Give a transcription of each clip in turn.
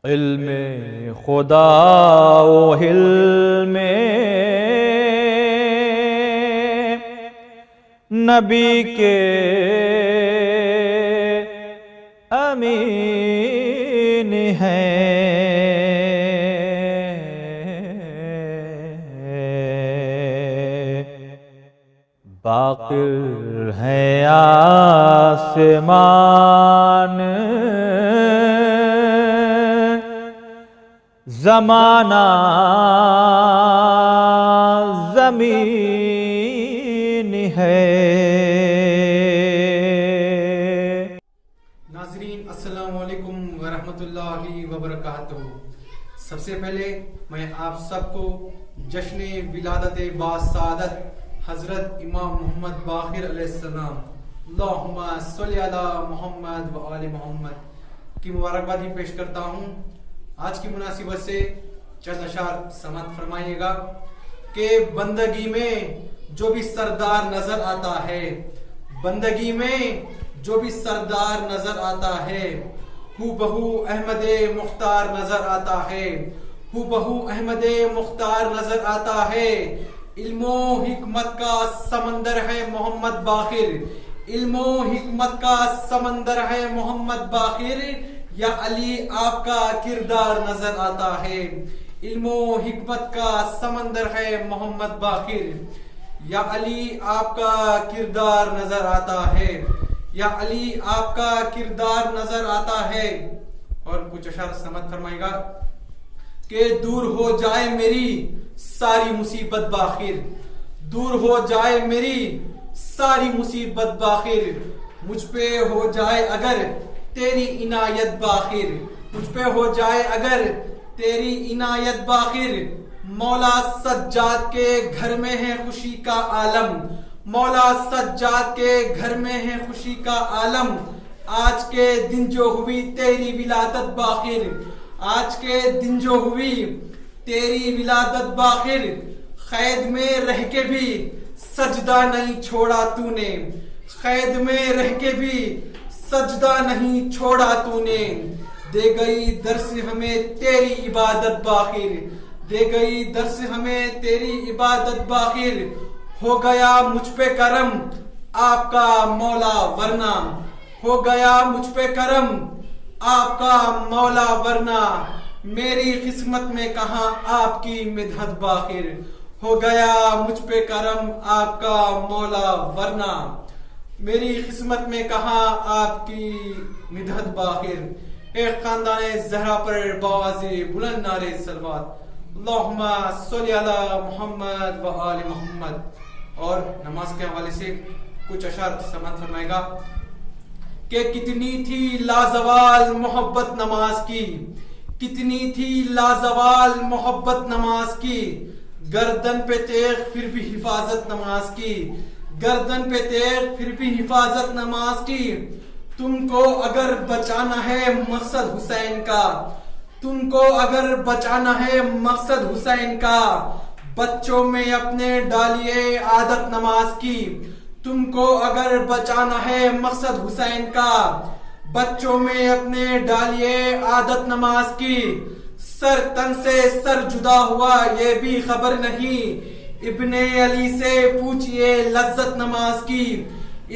علم خدا و حلم نبی کے امین ہیں، باقر ہیں آسمان زمانہ زمین ہے۔ ناظرین السلام علیکم ورحمۃ اللہ وبرکاتہ۔ سب سے پہلے میں آپ سب کو جشن ولادت باسعادت حضرت امام محمد باقر علیہ السلام اللہم صلی علی محمد و آل محمد کی مبارکبادی پیش کرتا ہوں۔ آج کی مناسبت سے چند اشعار سماعت فرمائیے گا کہ بندگی میں جو بھی سردار نظر آتا ہے، بندگی میں جو بھی سردار نظر آتا ہے، ہو بہو احمد مختار نظر آتا ہے، ہو بہو احمد مختار نظر آتا ہے۔ علم و حکمت کا سمندر ہے محمد باقر، علم و حکمت کا سمندر ہے محمد باقر، یا علی آپ کا کردار نظر آتا ہے۔ علم و حکمت کا سمندر ہے محمد باقر، یا علی آپ کا کردار نظر آتا ہے، یا علی آپ کا کردار نظر آتا ہے۔ اور کچھ اشعار سماعت فرمائے گا کہ دور ہو جائے میری ساری مصیبت باقر، دور ہو جائے میری ساری مصیبت باقر، مجھ پہ ہو جائے اگر تیری عنایت باقر، مجھ پہ ہو جائے اگر تیری عنایت باقر۔ مولا سجاد کے گھر میں ہے خوشی کا عالم، مولا سجاد کے گھر میں ہے خوشی کا عالم، آج کے دن جو ہوئی تیری ولادت باقر، آج کے دن جو ہوئی تیری ولادت باقر، قید میں رہ کے بھی سجدہ نہیں چھوڑا تو نے، قید میں رہ کے بھی سجدہ نہیں چھوڑا تو نے، دے گئی درس ہمیں تیری عبادت باقر، دے گئی درس ہمیں تیری عبادت باقر، ہو گیا مجھ پہ کرم آپ کا مولا ورنہ، ہو گیا مجھ پہ کرم آپ کا مولا ورنہ، میری قسمت میں کہاں آپ کی مدحت باقر، ہو گیا مجھ پہ کرم آپ کا مولا ورنہ، میری قسمت میں کہاں آپ کی مدحت باقر۔ ایک خاندان زہرا پر باز بلند نعرے صلوات، اللہم صلی علی محمد و آل محمد۔ اور نماز کے حوالے سے کچھ اشعار سماعت فرمائے گا کہ کتنی تھی لازوال محبت نماز کی، کتنی تھی لازوال محبت نماز کی، گردن پہ تیغ پھر بھی حفاظت نماز کی، گردن پہ تیغ پھر بھی حفاظت نماز کی۔ تم کو اگر بچانا ہے مقصد حسین کا، تم کو اگر بچانا ہے مقصد حسین کا، بچوں میں اپنے ڈالیے عادت نماز کی، تم کو اگر بچانا ہے مقصد حسین کا، بچوں میں اپنے ڈالیے عادت نماز کی۔ سر تن سے سر جدا ہوا یہ بھی خبر نہیں، ابن علی سے پوچھئے لذت نماز کی،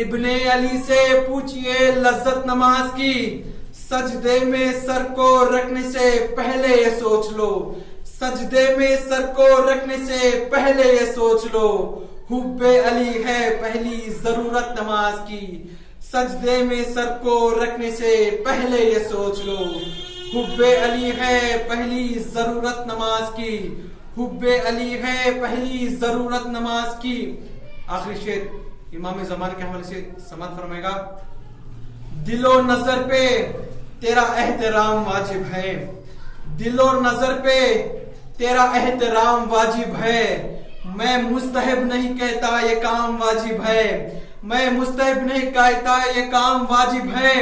ابن علی سے پوچھئے لذت نماز کی۔ سجدے میں سر کو رکھنے سے پہلے یہ سوچ لو، سجدے میں سر کو رکھنے سے پہلے یہ سوچ لو، حب علی ہے پہلی ضرورت نماز کی، سجدے میں سر کو رکھنے سے پہلے یہ سوچ لو، حب علی ہے پہلی ضرورت نماز کی، حب علی ہے پہلی ضرورت نماز کی۔ آخری شعر امام زمان کے حوالے سے سماعت فرمائے گا، دل و نظر پہ تیرا احترام واجب ہے، دل و نظر پہ تیرا احترام واجب ہے، میں مستحب نہیں کہتا یہ کام واجب ہے، میں مستحب نہیں کہتا یہ کام واجب ہے۔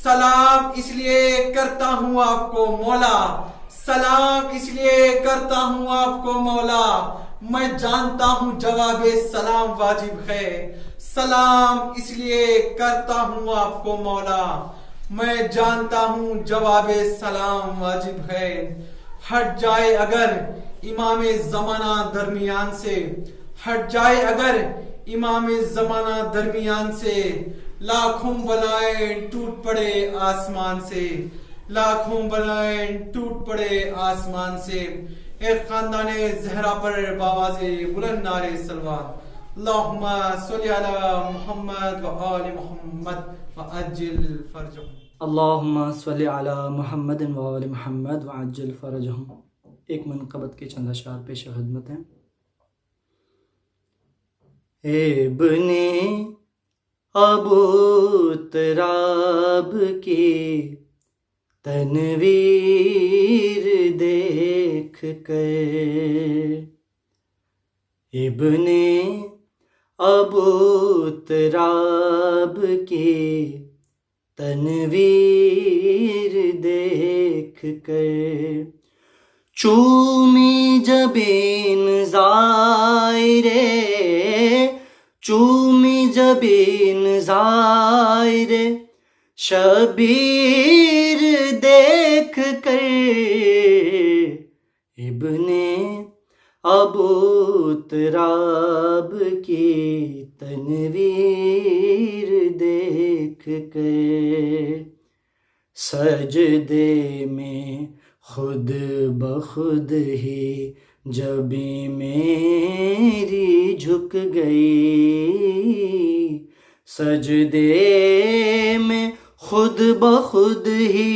سلام اس لیے کرتا ہوں آپ کو مولا، سلام اس لیے کرتا ہوں آپ کو مولا، میں جانتا ہوں جواب سلام واجب ہے، سلام اس لیے کرتا ہوں آپ کو مولا، میں جانتا ہوں جواب سلام واجب ہے، ہٹ جائے اگر امام زمانہ درمیان سے، ہٹ جائے اگر امام زمانہ درمیان سے، لاکھوں بلائیں ٹوٹ پڑے آسمان سے، لاکھوں بلائیں ٹوٹ پڑے آسمان سے، ایک خاندان زہرا پر باواز بلند نعرے صلوات، اللہم صلی علی محمد و آل محمد وعجل فرجہم۔ اللہم صلی علی محمد و آل محمد وعجل فرجہم۔ ایک منقبت کے چند اشعار پیش خدمت ہیں۔ ابن ابو تراب کی تنویر دیکھ کر، ابن ابو تراب کی تنویر دیکھ کر، چومی جبین زائرے، چومی جبین زائرے، شبیر دیکھ کر، ابن ابو تراب کی تنویر دیکھ کر، سجدے میں خود بخود ہی جبیں میری جھک گئی، سجدے میں خود بخود ہی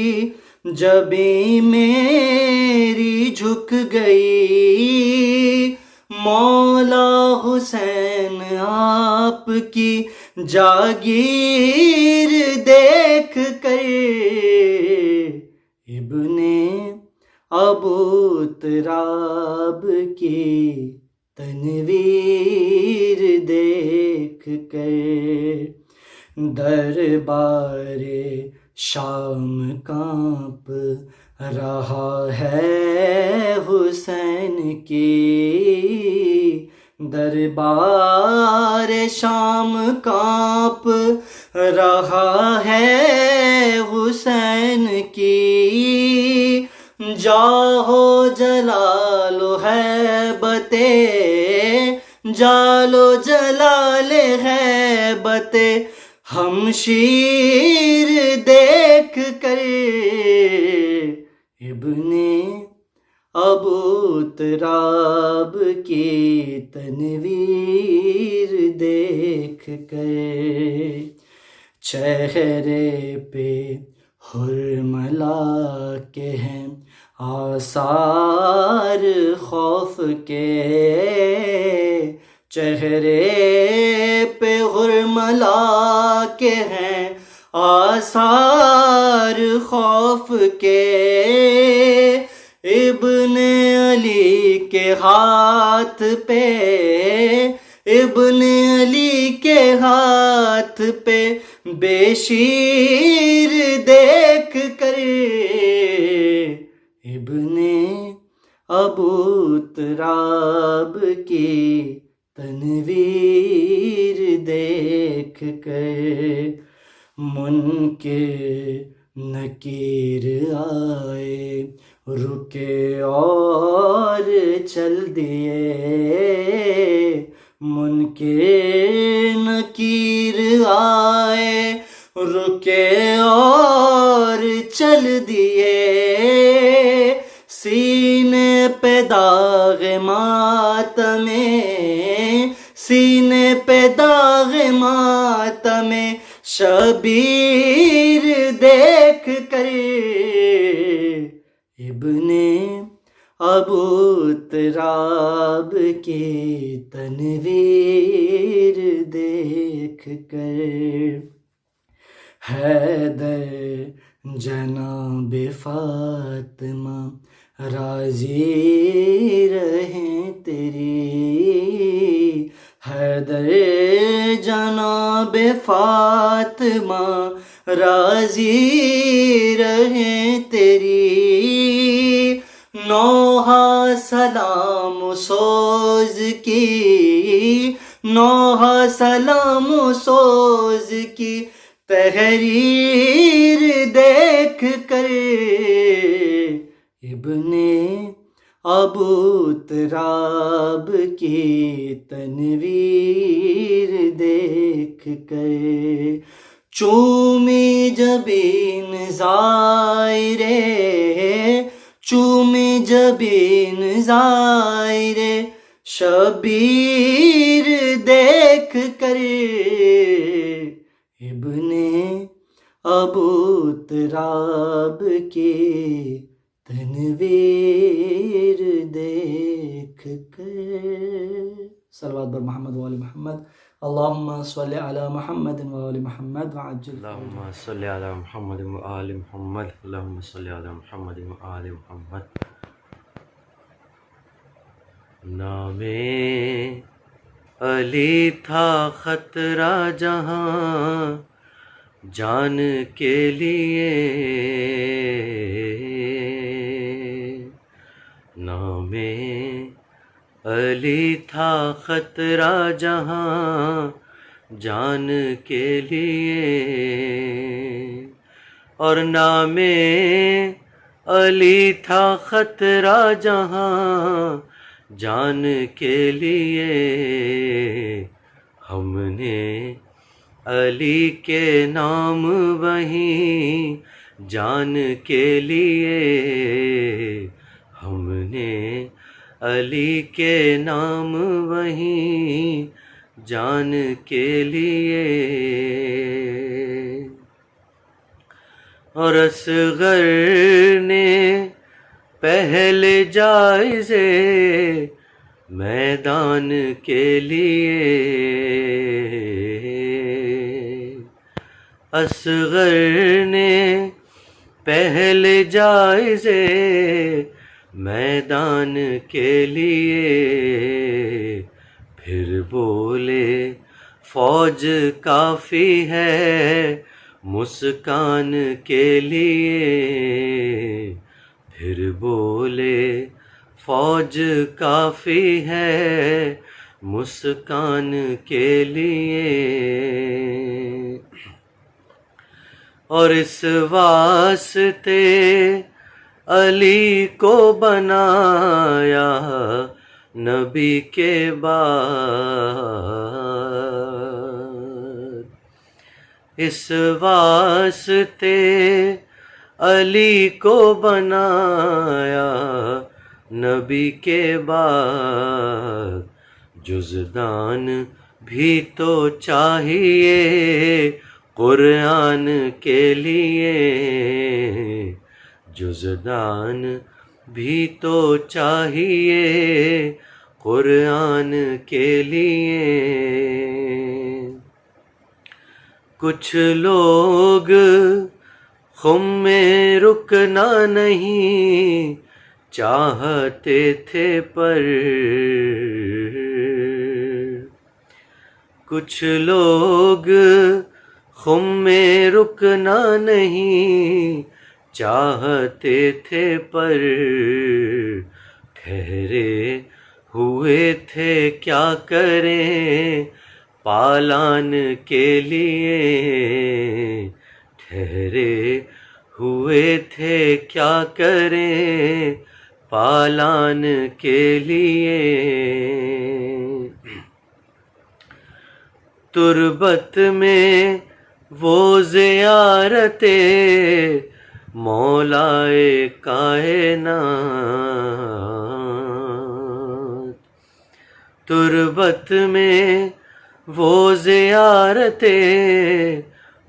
جبیں میری جھک گئی، مولا حسین آپ کی جاگیر دیکھ کر، ابن ابو تراب کی تنویر دیکھ کر، دربار شام کانپ رہا ہے حسین کی، دربار شام کانپ رہا ہے حسین کی، جاہو جلال ہیبت، جالو جلال ہیبت ہمشیر دیکھ کر، ابن ابو تراب کی تنویر دیکھ کر، چہرے پہ حرملا کے ہیں آثار خوف کے، چہرے پہ حرملا کے ہیں آثار خوف کے، ابن علی کے ہاتھ پہ، ابن علی کے ہاتھ پہ بے شیر دیکھ کر، ابن ابو تراب کی تنویر دیکھ کر، منکر نکیر آئے رکے اور چل دیے، منکر نکیر آئے رکے اور چل دیے، سینے پہ داغ ماتم، سینے پہ داغ ماتم شبیر دیکھ کر، ابن ابو تراب کی تنویر دیکھ کر، حیدر جناب فاطمہ راضی رہیں تیری، حیدر جناب فاطمہ راضی رہیں تیری، نوحہ سلام سوز کی، نوحہ سلام سوز کی تحریر دیکھ کر، ابن ابو تراب کی تنویر دیکھ کر، چومی جبین ظاہرے، چومی جبین ظاہرے شبیر دیکھ کر، ابن ابو تراب کی تنویر دیکھ کر۔ صلوات بر محمد وآل محمد، اللہم صلی علی محمد وآل محمد وعجل اللهم صل على محمد وآل محمد، اللهم صل على محمد وآل محمد۔ نام علی تھا خطرہ جہاں جان کے لیے، نام علی تھا خطرہ جہاں جان کے لیے، اور نام علی تھا خطرہ جہاں جان کے لیے، ہم نے علی کے نام وہیں جان کے لیے، ہم نے علی کے نام وہیں جان کے لیے، اور اصغر نے پہلے جائزے میدان کے لیے، اصغر نے پہلے جائزے میدان کے لیے، پھر بولے فوج کافی ہے مسکان کے لیے، پھر بولے فوج کافی ہے مسکان کے لیے، اور اس واسطے علی کو بنایا نبی کے بعد، اس واسطے علی کو بنایا نبی کے بعد، جزدان بھی تو چاہیے قرآن کے لیے، جزدان بھی تو چاہیے قرآن کے لیے، کچھ لوگ خم میں رکنا نہیں چاہتے تھے، پر کچھ لوگ خم میں رکنا نہیں چاہتے تھے، پر ٹھہرے ہوئے تھے کیا کریں پالان کے لیے، ٹھہرے ہوئے تھے کیا کریں پالان کے لیے، تربت میں وہ زیارت مولائے کائنات، تربت میں وہ زیارت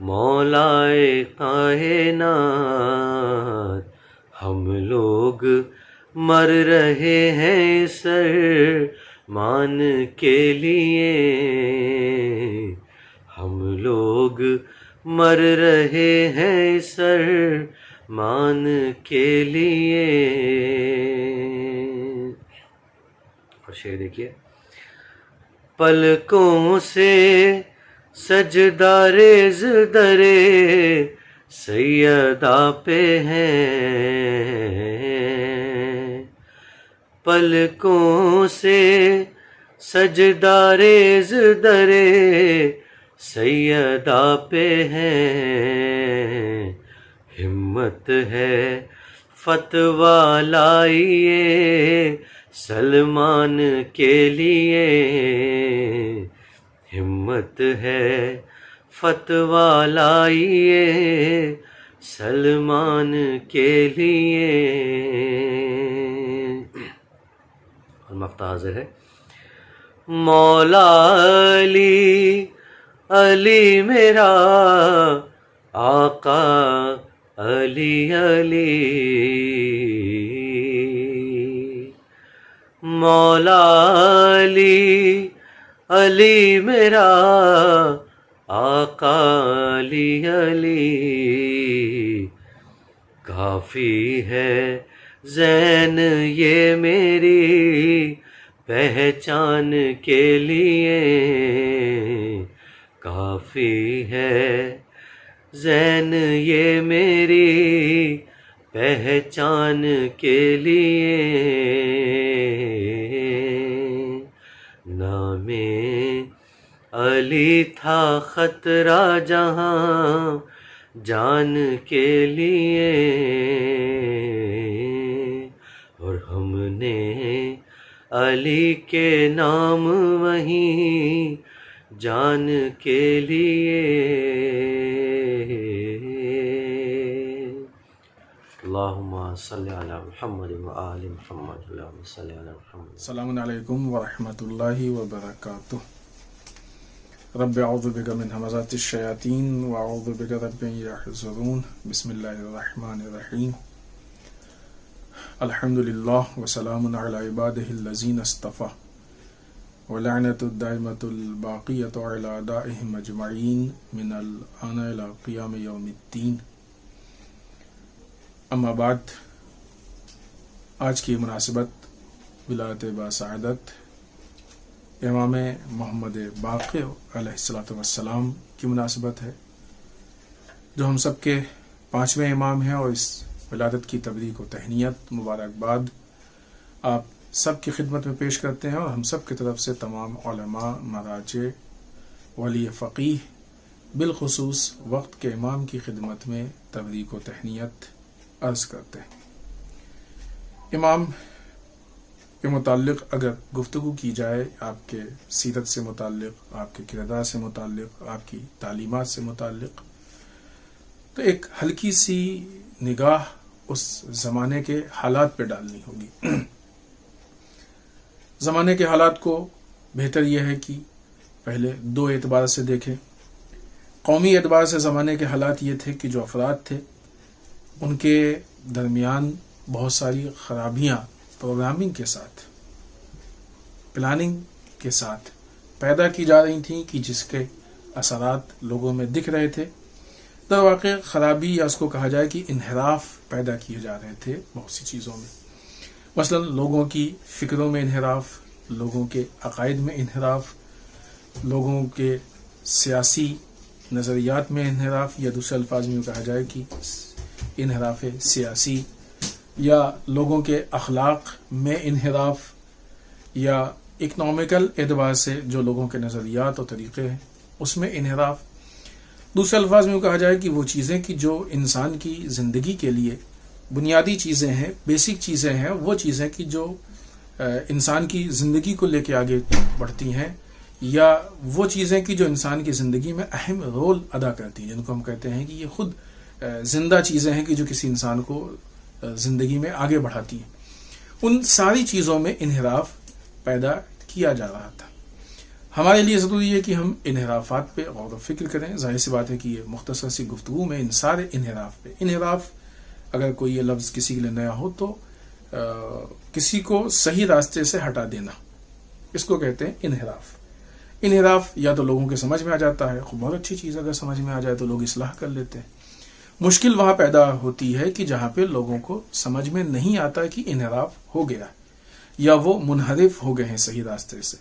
مولائے کائنات، ہم لوگ مر رہے ہیں سرمان کے لیے، ہم لوگ مر رہے ہیں سرمان کے لیے، اور شعر دیکھیے، پلکوں سے سجدہ ریز درے سیدہ پہ ہیں، پلکوں سے سجدہ ریز درے سیدہ پہ ہیں، ہمت ہے فتویٰ لائیے سلمان کے لیے، ہمت ہے فتویٰ لائیے سلمان کے لیے۔ اور مقطع حاضر ہے۔ مولا علی میرا آقا علی مولا علی میرا آقا علی کافی ہے زین یہ میری پہچان کے لیے، کافی ہے زین یہ میری پہچان کے لیے، نام علی تھا خطرہ جہاں جان کے لیے، اور ہم نے علی کے نام وہیں جان کے لیے۔ اللہم صلی علی محمد وآل محمد، اللہم صلی علی محمد۔ السلام علیکم ورحمۃ اللہ وبرکاتہ۔ رب اعوذ بک من ہمزات الشیاطین واعوذ بک رب ان یحضرون۔ بسم اللہ الرحمن الرحیم۔ الحمد للہ وسلام علی عبادہ الذین اصطفیٰ ولعنۃ الدائمۃ الباقیۃ علی اعدائہم اجمعین من الآن الی قیام یوم الدین۔ اما بعد، آج کی مناسبت ولادت باسعادت امام محمد باقر علیہ الصلوۃ والسلام کی مناسبت ہے، جو ہم سب کے 5ویں امام ہیں، اور اس ولادت کی تبریک و تہنیت مبارکباد آپ سب کی خدمت میں پیش کرتے ہیں، اور ہم سب کی طرف سے تمام علماء، مراجع، ولی فقیہ، بالخصوص وقت کے امام کی خدمت میں تبریک و تہنیت عرض کرتے ہیں۔ امام کے متعلق اگر گفتگو کی جائے، آپ کے سیرت سے متعلق، آپ کے کردار سے متعلق، آپ کی تعلیمات سے متعلق، تو ایک ہلکی سی نگاہ اس زمانے کے حالات پہ ڈالنی ہوگی۔ زمانے کے حالات کو بہتر یہ ہے کہ پہلے 2 اعتبار سے دیکھیں۔ قومی اعتبار سے زمانے کے حالات یہ تھے کہ جو افراد تھے ان کے درمیان بہت ساری خرابیاں پروگرامنگ کے ساتھ، پلاننگ کے ساتھ پیدا کی جا رہی تھیں، کہ جس کے اثرات لوگوں میں دکھ رہے تھے۔ در واقع خرابی، یا اس کو کہا جائے کہ انحراف پیدا کیے جا رہے تھے بہت سی چیزوں میں، مثلا لوگوں کی فکروں میں انحراف، لوگوں کے عقائد میں انحراف، لوگوں کے سیاسی نظریات میں انحراف، یا دوسرے الفاظ میں کہا جائے کہ انحراف سیاسی، یا لوگوں کے اخلاق میں انحراف، یا اکنامیکل اعتبار سے جو لوگوں کے نظریات اور طریقے ہیں اس میں انحراف۔ دوسرے الفاظ میں کہا جائے کہ وہ چیزیں کہ جو انسان کی زندگی کے لیے بنیادی چیزیں ہیں، بیسک چیزیں ہیں، وہ چیزیں کہ جو انسان کی زندگی کو لے کے آگے بڑھتی ہیں، یا وہ چیزیں کہ جو انسان کی زندگی میں اہم رول ادا کرتی ہیں، جن کو ہم کہتے ہیں کہ یہ خود زندہ چیزیں ہیں کہ جو کسی انسان کو زندگی میں آگے بڑھاتی ہیں، ان ساری چیزوں میں انحراف پیدا کیا جا رہا تھا۔ ہمارے لیے ضروری ہے کہ ہم انحرافات پہ غور و فکر کریں۔ ظاہر سی بات ہے کہ یہ مختصر سی گفتگو میں ان سارے انحراف پہ، انحراف اگر کوئی یہ لفظ کسی کے لیے نیا ہو تو کسی کو صحیح راستے سے ہٹا دینا، اس کو کہتے ہیں انحراف۔ انحراف یا تو لوگوں کے سمجھ میں آ جاتا ہے، بہت اچھی چیز اگر سمجھ میں آ جائے تو لوگ اصلاح کر لیتے ہیں۔ مشکل وہاں پیدا ہوتی ہے کہ جہاں پہ لوگوں کو سمجھ میں نہیں آتا کہ انحراف ہو گیا، یا وہ منحرف ہو گئے ہیں صحیح راستے سے،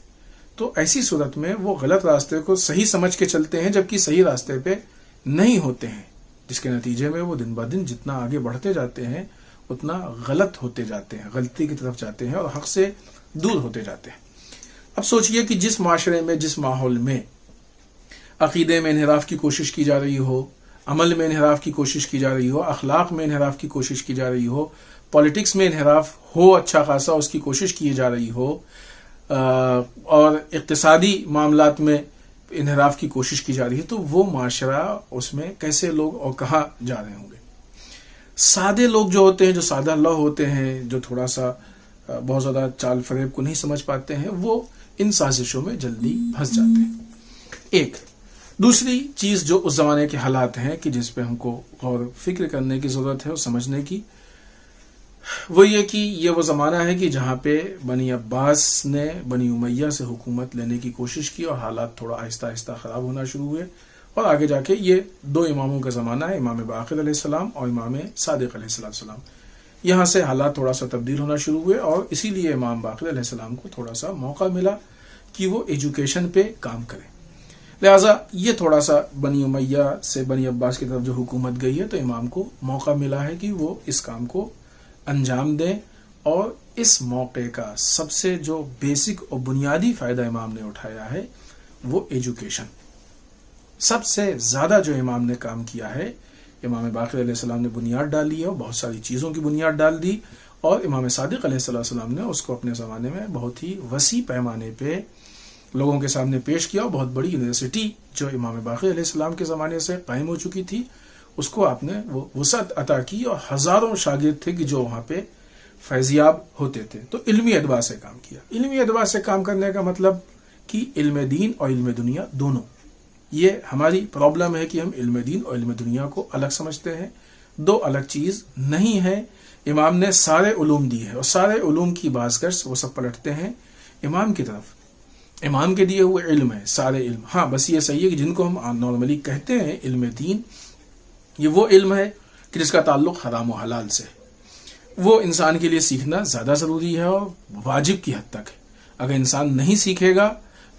تو ایسی صورت میں وہ غلط راستے کو صحیح سمجھ کے چلتے ہیں، جبکہ صحیح راستے پہ نہیں ہوتے ہیں، جس کے نتیجے میں وہ دن بہ دن جتنا آگے بڑھتے جاتے ہیں اتنا غلط ہوتے جاتے ہیں، غلطی کی طرف جاتے ہیں اور حق سے دور ہوتے جاتے ہیں۔ اب سوچئے کہ جس معاشرے میں، جس ماحول میں عقیدے میں انحراف کی کوشش کی جا رہی ہو، عمل میں انحراف کی کوشش کی جا رہی ہو، اخلاق میں انحراف کی کوشش کی جا رہی ہو، پالیٹکس میں انحراف ہو اچھا خاصا اس کی کوشش کی جا رہی ہو، اور اقتصادی معاملات میں انحراف کی کوشش کی جا رہی ہے، تو وہ معاشرہ اس میں کیسے لوگ اور کہاں جا رہے ہوں گے؟ سادے لوگ جو ہوتے ہیں، جو سادہ اللہ ہوتے ہیں، جو تھوڑا سا بہت زیادہ چال فریب کو نہیں سمجھ پاتے ہیں، وہ ان سازشوں میں جلدی پھنس جاتے ہیں۔ ایک دوسری چیز جو اس زمانے کے حالات ہیں کہ جس پہ ہم کو غور فکر کرنے کی ضرورت ہے اور سمجھنے کی، وہ یہ کہ یہ وہ زمانہ ہے کہ جہاں پہ بنی عباس نے بنی امیہ سے حکومت لینے کی کوشش کی اور حالات تھوڑا آہستہ آہستہ خراب ہونا شروع ہوئے، اور آگے جا کے یہ دو اماموں کا زمانہ ہے، امام باقر علیہ السلام اور امام صادق علیہ السلام۔ یہاں سے حالات تھوڑا سا تبدیل ہونا شروع ہوئے، اور اسی لیے امام باقر علیہ السلام کو تھوڑا سا موقع ملا کہ وہ ایجوکیشن پہ کام کریں۔ لہٰذا یہ تھوڑا سا بنی امیہ سے بنی عباس کی طرف جو حکومت گئی ہے، تو امام کو موقع ملا ہے کہ وہ اس کام کو انجام دیں، اور اس موقع کا سب سے جو بیسک اور بنیادی فائدہ امام نے اٹھایا ہے وہ ایجوکیشن۔ سب سے زیادہ جو امام نے کام کیا ہے، امام باقر علیہ السلام نے بنیاد ڈالی ہے اور بہت ساری چیزوں کی بنیاد ڈال دی، اور امام صادق علیہ السلام نے اس کو اپنے زمانے میں بہت ہی وسیع پیمانے پہ لوگوں کے سامنے پیش کیا، اور بہت بڑی یونیورسٹی جو امام باقر علیہ السلام کے زمانے سے قائم ہو چکی تھی، اس کو آپ نے وہ وسعت عطا کی، اور ہزاروں شاگرد تھے کہ جو وہاں پہ فیضیاب ہوتے تھے۔ تو علمی اعتبار سے کام کیا۔ علمی اعتبار سے کام کرنے کا مطلب کہ علم دین اور علم دنیا دونوں، یہ ہماری پرابلم ہے کہ ہم علم دین اور علم دنیا کو الگ سمجھتے ہیں، دو الگ چیز نہیں ہے۔ امام نے سارے علوم دیے ہیں، اور سارے علوم کی بازگشت وہ سب پلٹتے ہیں امام کی طرف۔ امام کے دیے ہوئے علم ہے سارے علم، ہاں بس یہ صحیح ہے کہ جن کو ہم نارملی کہتے ہیں علم دین، یہ وہ علم ہے کہ جس کا تعلق حرام و حلال سے، وہ انسان کے لیے سیکھنا زیادہ ضروری ہے اور واجب کی حد تک ہے۔ اگر انسان نہیں سیکھے گا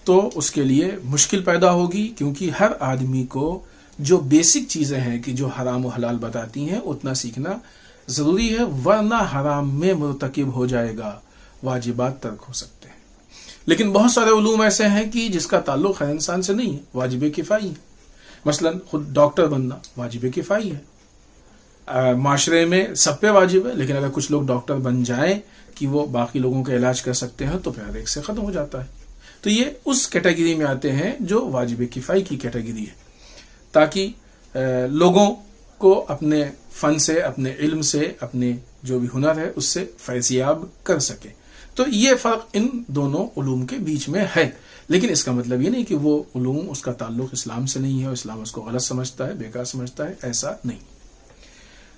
تو اس کے لیے مشکل پیدا ہوگی، کیونکہ ہر آدمی کو جو بیسک چیزیں ہیں کہ جو حرام و حلال بتاتی ہیں اتنا سیکھنا ضروری ہے، ورنہ حرام میں مرتکب ہو جائے گا، واجبات ترک ہو سکتے ہیں۔ لیکن بہت سارے علوم ایسے ہیں کہ جس کا تعلق ہر انسان سے نہیں ہے، واجب کفائی ہے۔ مثلا خود ڈاکٹر بننا واجب کفائی ہے، معاشرے میں سب پہ واجب ہے، لیکن اگر کچھ لوگ ڈاکٹر بن جائیں کہ وہ باقی لوگوں کا علاج کر سکتے ہیں تو پھر ایک سے ختم ہو جاتا ہے۔ تو یہ اس کیٹیگری میں آتے ہیں جو واجب کفائی کی کیٹیگری ہے، تاکہ لوگوں کو اپنے فن سے، اپنے علم سے، اپنے جو بھی ہنر ہے اس سے فیضیاب کر سکے۔ تو یہ فرق ان دونوں علوم کے بیچ میں ہے، لیکن اس کا مطلب یہ نہیں کہ وہ علوم اس کا تعلق اسلام سے نہیں ہے اور اسلام اس کو غلط سمجھتا ہے، بیکار سمجھتا ہے، ایسا نہیں۔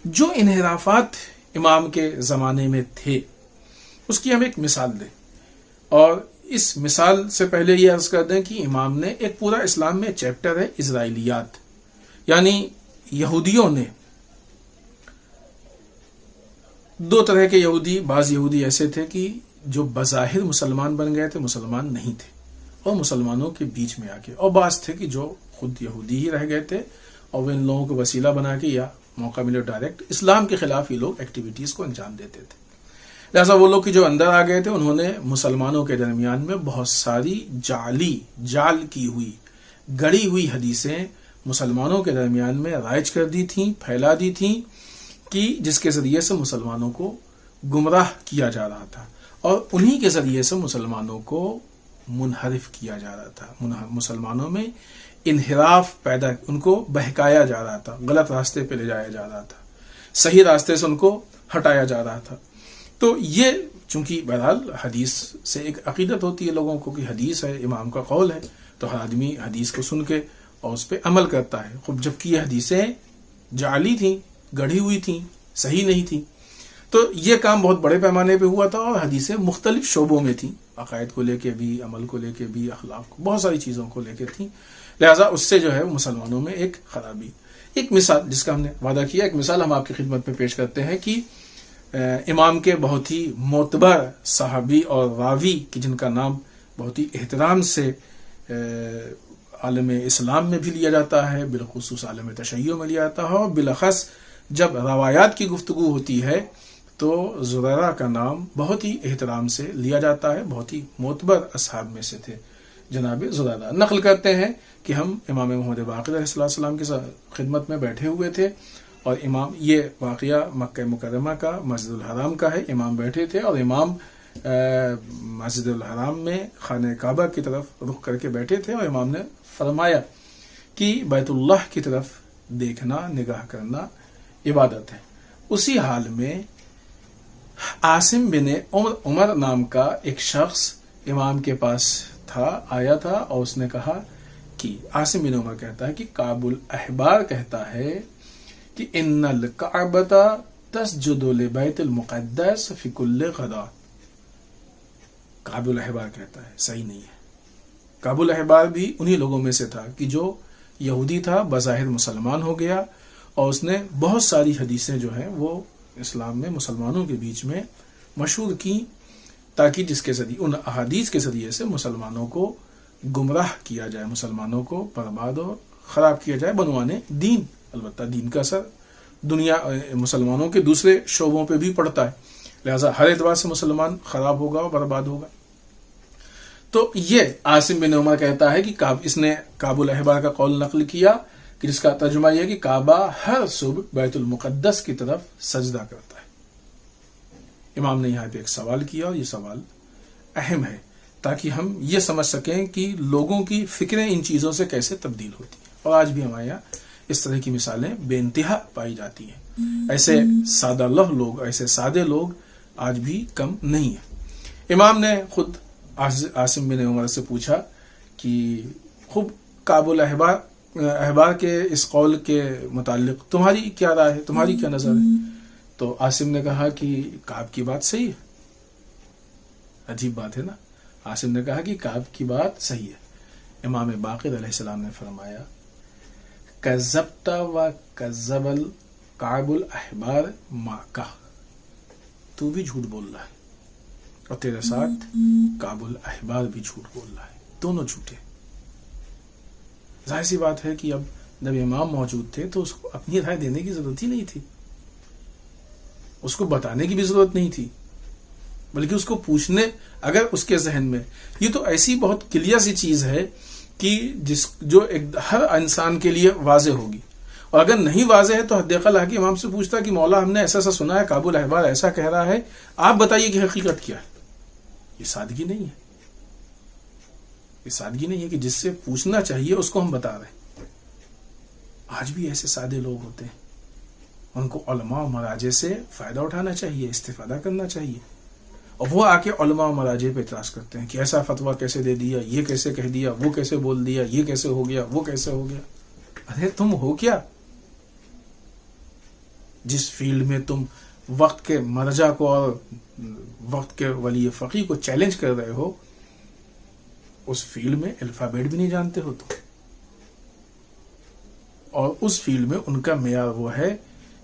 جو انحرافات امام کے زمانے میں تھے اس کی ہم ایک مثال دیں، اور اس مثال سے پہلے یہ عرض کر دیں کہ امام نے ایک پورا اسلام میں چیپٹر ہے اسرائیلیات، یعنی یہودیوں نے، دو طرح کے یہودی، بعض یہودی ایسے تھے کہ جو بظاہر مسلمان بن گئے تھے، مسلمان نہیں تھے اور مسلمانوں کے بیچ میں آ کے، اور بعض تھے کہ جو خود یہودی ہی رہ گئے تھے اور وہ ان لوگوں کو وسیلہ بنا کے یا موقع ملے ڈائریکٹ اسلام کے خلاف یہ لوگ ایکٹیویٹیز کو انجام دیتے تھے۔ لہٰذا وہ لوگ جو اندر آ گئے تھے انہوں نے مسلمانوں کے درمیان میں بہت ساری جال کی ہوئی، گڑی ہوئی حدیثیں مسلمانوں کے درمیان میں رائج کر دی تھیں، پھیلا دی تھیں، کہ جس کے ذریعے سے مسلمانوں کو گمراہ کیا جا رہا تھا، اور انہی کے ذریعے سے مسلمانوں کو منحرف کیا جا رہا تھا، مسلمانوں میں انحراف پیدا، ان کو بہکایا جا رہا تھا، غلط راستے پہ لے جایا جا رہا تھا، صحیح راستے سے ان کو ہٹایا جا رہا تھا۔ تو یہ چونکہ بہرحال حدیث سے ایک عقیدت ہوتی ہے لوگوں کو کہ حدیث ہے، امام کا قول ہے، تو ہر آدمی حدیث کو سن کے اور اس پہ عمل کرتا ہے، خب جبکہ یہ حدیثیں جعلی تھیں، گڑھی ہوئی تھیں، صحیح نہیں تھیں۔ تو یہ کام بہت بڑے پیمانے پہ ہوا تھا، اور حدیثیں مختلف شعبوں میں تھیں، عقائد کو لے کے بھی، عمل کو لے کے بھی، اخلاق کو، بہت ساری چیزوں کو لے کے تھیں۔ لہٰذا اس سے جو ہے مسلمانوں میں ایک خرابی۔ ایک مثال جس کا ہم نے وعدہ کیا، ایک مثال ہم آپ کی خدمت میں پیش کرتے ہیں کہ امام کے بہت ہی معتبر صحابی اور راوی کہ جن کا نام بہت ہی احترام سے عالم اسلام میں بھی لیا جاتا ہے، بالخصوص عالم تشیع میں لیا جاتا ہے، اور بالاخص جب روایات کی گفتگو ہوتی ہے تو زریرہ کا نام بہت ہی احترام سے لیا جاتا ہے، بہت ہی معتبر اصحاب میں سے تھے۔ جناب زرارہ نقل کرتے ہیں کہ ہم امام محمد باقر علیہ السلام کی خدمت میں بیٹھے ہوئے تھے، اور امام، یہ واقعہ مکہ مکرمہ کا مسجد الحرام کا ہے، امام بیٹھے تھے اور امام مسجد الحرام میں خانہ کعبہ کی طرف رخ کر کے بیٹھے تھے، اور امام نے فرمایا کہ بیت اللہ کی طرف دیکھنا، نگاہ کرنا عبادت ہے۔ اسی حال میں عاصم بن عمر نام کا ایک شخص امام کے پاس آیا تھا، اور اس نے کہا کہ عاصم بن عمر کہتا ہے کہ کعب الاحبار کہتا ہے کہ ان الکعبۃ تسجد لبیت المقدس فی کل غدا۔ کعب الاحبار کہتا ہے، صحیح نہیں ہے۔ کعب الاحبار بھی انہی لوگوں میں سے تھا کہ جو یہودی تھا، بظاہر مسلمان ہو گیا، اور اس نے بہت ساری حدیثیں جو ہیں وہ اسلام میں مسلمانوں کے بیچ میں مشہور کی، تاکہ جس کے ذریعے، ان احادیث کے ذریعے سے مسلمانوں کو گمراہ کیا جائے، مسلمانوں کو برباد اور خراب کیا جائے بنوانے دین۔ البتہ دین کا اثر دنیا مسلمانوں کے دوسرے شعبوں پہ بھی پڑتا ہے، لہذا ہر اعتبار سے مسلمان خراب ہوگا اور برباد ہوگا۔ تو یہ عاصم بن عمر کہتا ہے کہ اس نے کعب الاحبار کا قول نقل کیا کہ جس کا ترجمہ یہ ہے کہ کعبہ ہر صبح بیت المقدس کی طرف سجدہ کرتا ہے۔ امام نے یہاں پہ ایک سوال کیا، اور یہ سوال اہم ہے تاکہ ہم یہ سمجھ سکیں کہ لوگوں کی فکریں ان چیزوں سے کیسے تبدیل ہوتی ہیں، اور آج بھی ہمارے یہاں اس طرح کی مثالیں بے انتہا پائی جاتی ہیں۔ ایسے سادہ لوہ لوگ، ایسے سادے لوگ آج بھی کم نہیں ہیں۔ امام نے خود عاصم بن عمر سے پوچھا کہ خوب کعب الاحبار کے اس قول کے متعلق تمہاری کیا رائے ہے، تمہاری کیا نظر ہے؟ تو عاصم نے کہا کہ کعب کی بات صحیح ہے۔ عجیب بات ہے نا، عاصم نے کہا کہ کعب کی بات صحیح ہے۔ امام باقر علیہ السلام نے فرمایا کذبت و کذب کعب الاحبار معک، تو بھی جھوٹ بول رہا ہے اور تیرے ساتھ کعب الاحبار بھی جھوٹ بول رہا ہے، دونوں جھوٹے۔ ظاہر سی بات ہے کہ اب جب امام موجود تھے تو اس کو اپنی رائے دینے کی ضرورت ہی نہیں تھی، اس کو بتانے کی بھی ضرورت نہیں تھی، بلکہ اس کو پوچھنے، اگر اس کے ذہن میں یہ تو ایسی بہت کلیئر سی چیز ہے کہ جو ہر انسان کے لیے واضح ہوگی، اور اگر نہیں واضح ہے تو حد اقل آ کے امام سے پوچھتا کہ مولا ہم نے ایسا ایسا سنا ہے، کعب الاحبار ایسا کہہ رہا ہے، آپ بتائیے کہ حقیقت کیا ہے۔ یہ سادگی نہیں ہے، یہ سادگی نہیں ہے کہ جس سے پوچھنا چاہیے اس کو ہم بتا رہے ہیں۔ آج بھی ایسے سادے لوگ ہوتے ہیں، ان کو علماء و مراجع سے فائدہ اٹھانا چاہیے، استفادہ کرنا چاہیے، اور وہ آ کے علماء و مراجع پہ اعتراض کرتے ہیں کہ ایسا فتویٰ کیسے دے دیا، یہ کیسے کہہ دیا، وہ کیسے بول دیا، یہ کیسے ہو گیا، وہ کیسے ہو گیا۔ ارے تم ہو کیا؟ جس فیلڈ میں تم وقت کے مرجع کو اور وقت کے ولی فقیہ کو چیلنج کر رہے ہو، اس فیلڈ میں الفابیٹ بھی نہیں جانتے ہو تم، اور اس فیلڈ میں ان کا معیار وہ ہے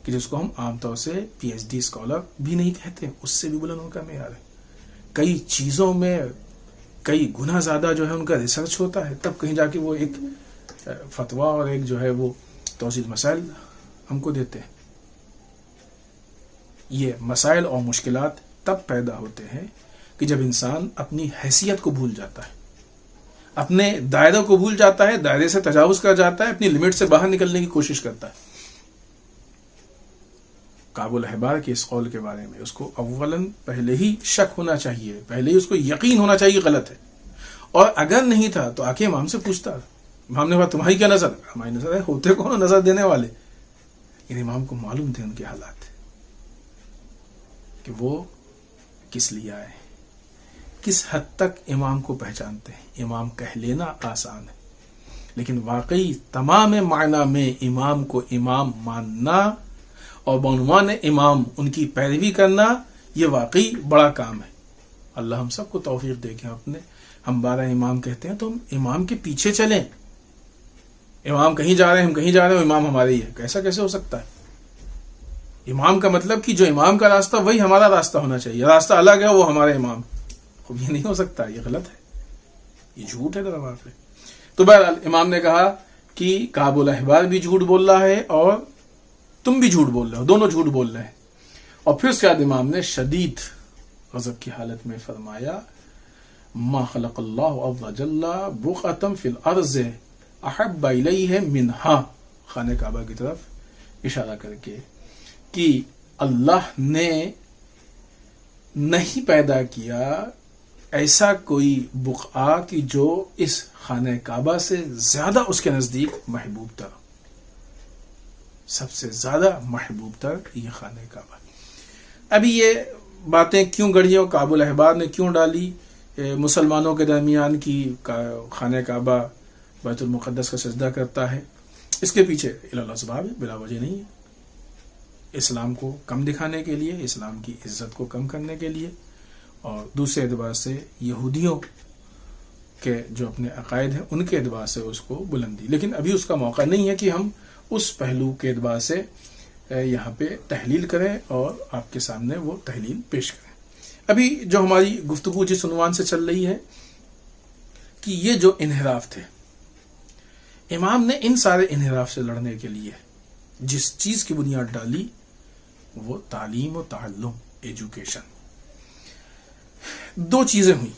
کہ جس کو ہم عام طور سے پی ایچ ڈی اسکالر بھی نہیں کہتے، اس سے بھی بلند ان کا معیار ہے۔ کئی چیزوں میں کئی گنا زیادہ جو ہے ان کا ریسرچ ہوتا ہے، تب کہیں جا کے وہ ایک فتویٰ اور ایک جو ہے وہ توضیح مسائل ہم کو دیتے ہیں۔ یہ مسائل اور مشکلات تب پیدا ہوتے ہیں کہ جب انسان اپنی حیثیت کو بھول جاتا ہے، اپنے دائرے کو بھول جاتا ہے، دائرے سے تجاوز کر جاتا ہے، اپنی لمٹ سے باہر نکلنے کی کوشش کرتا ہے۔ کعب الاحبار کے اس قول کے بارے میں اس کو اولاً پہلے ہی شک ہونا چاہیے، پہلے ہی اس کو یقین ہونا چاہیے غلط ہے، اور اگر نہیں تھا تو آ کے امام سے پوچھتا۔ امام نے کہا تمہاری کیا نظر؟ ہماری نظر ہے، ہوتے کون نظر دینے والے؟ ان امام کو معلوم تھے ان کے حالات کہ وہ کس لیے آئے، کس حد تک امام کو پہچانتے ہیں۔ امام کہہ لینا آسان ہے، لیکن واقعی تمام معنی میں امام کو امام ماننا اور بعنوان امام ان کی پیروی کرنا، یہ واقعی بڑا کام ہے۔ اللہ ہم سب کو توفیق دے کہ ہم 12 امام کہتے ہیں تو ہم امام کے پیچھے چلیں۔ امام کہیں جا رہے ہیں، ہم کہیں جا رہے ہیں، امام ہمارے ہی ہے، ایسا کیسے ہو سکتا ہے؟ امام کا مطلب کہ جو امام کا راستہ وہی ہمارا راستہ ہونا چاہیے، راستہ الگ ہے وہ ہمارے امام۔ خب یہ نہیں ہو سکتا، یہ غلط ہے، یہ جھوٹ ہے دربار پہ۔ تو بہرحال امام نے کہا کہ کعب الاحبار بھی جھوٹ بول رہا ہے اور تم بھی جھوٹ بول رہے ہو، دونوں جھوٹ بول رہے ہیں۔ اور پھر اس کے بعد امام نے شدید غضب کی حالت میں فرمایا ما خلق اللہ عز وجل بقعۃ فی الارض احب الیہ منہا، خانہ کعبہ کی طرف اشارہ کر کے کہ اللہ نے نہیں پیدا کیا ایسا کوئی بقعہ کہ جو اس خانہ کعبہ سے زیادہ اس کے نزدیک محبوب تر، سب سے زیادہ محبوب تر یہ خانہ کعبہ۔ ابھی یہ باتیں کیوں گڑھی اور کعب الاحبار نے کیوں ڈالی مسلمانوں کے درمیان کی خانہ کعبہ بیت المقدس کا سجدہ کرتا ہے، اس کے پیچھے الاسباب بلا وجہ نہیں ہے، اسلام کو کم دکھانے کے لیے، اسلام کی عزت کو کم کرنے کے لیے، اور دوسرے اعتبار سے یہودیوں کے جو اپنے عقائد ہیں ان کے اعتبار سے اس کو بلندی۔ لیکن ابھی اس کا موقع نہیں ہے کہ ہم اس پہلو کے اعتبار سے یہاں پہ تحلیل کریں اور آپ کے سامنے وہ تحلیل پیش کریں۔ ابھی جو ہماری گفتگو جس عنوان سے چل رہی ہے کہ یہ جو انحراف تھے، امام نے ان سارے انحراف سے لڑنے کے لیے جس چیز کی بنیاد ڈالی وہ تعلیم و تعلم، ایجوکیشن۔ دو چیزیں ہوئیں،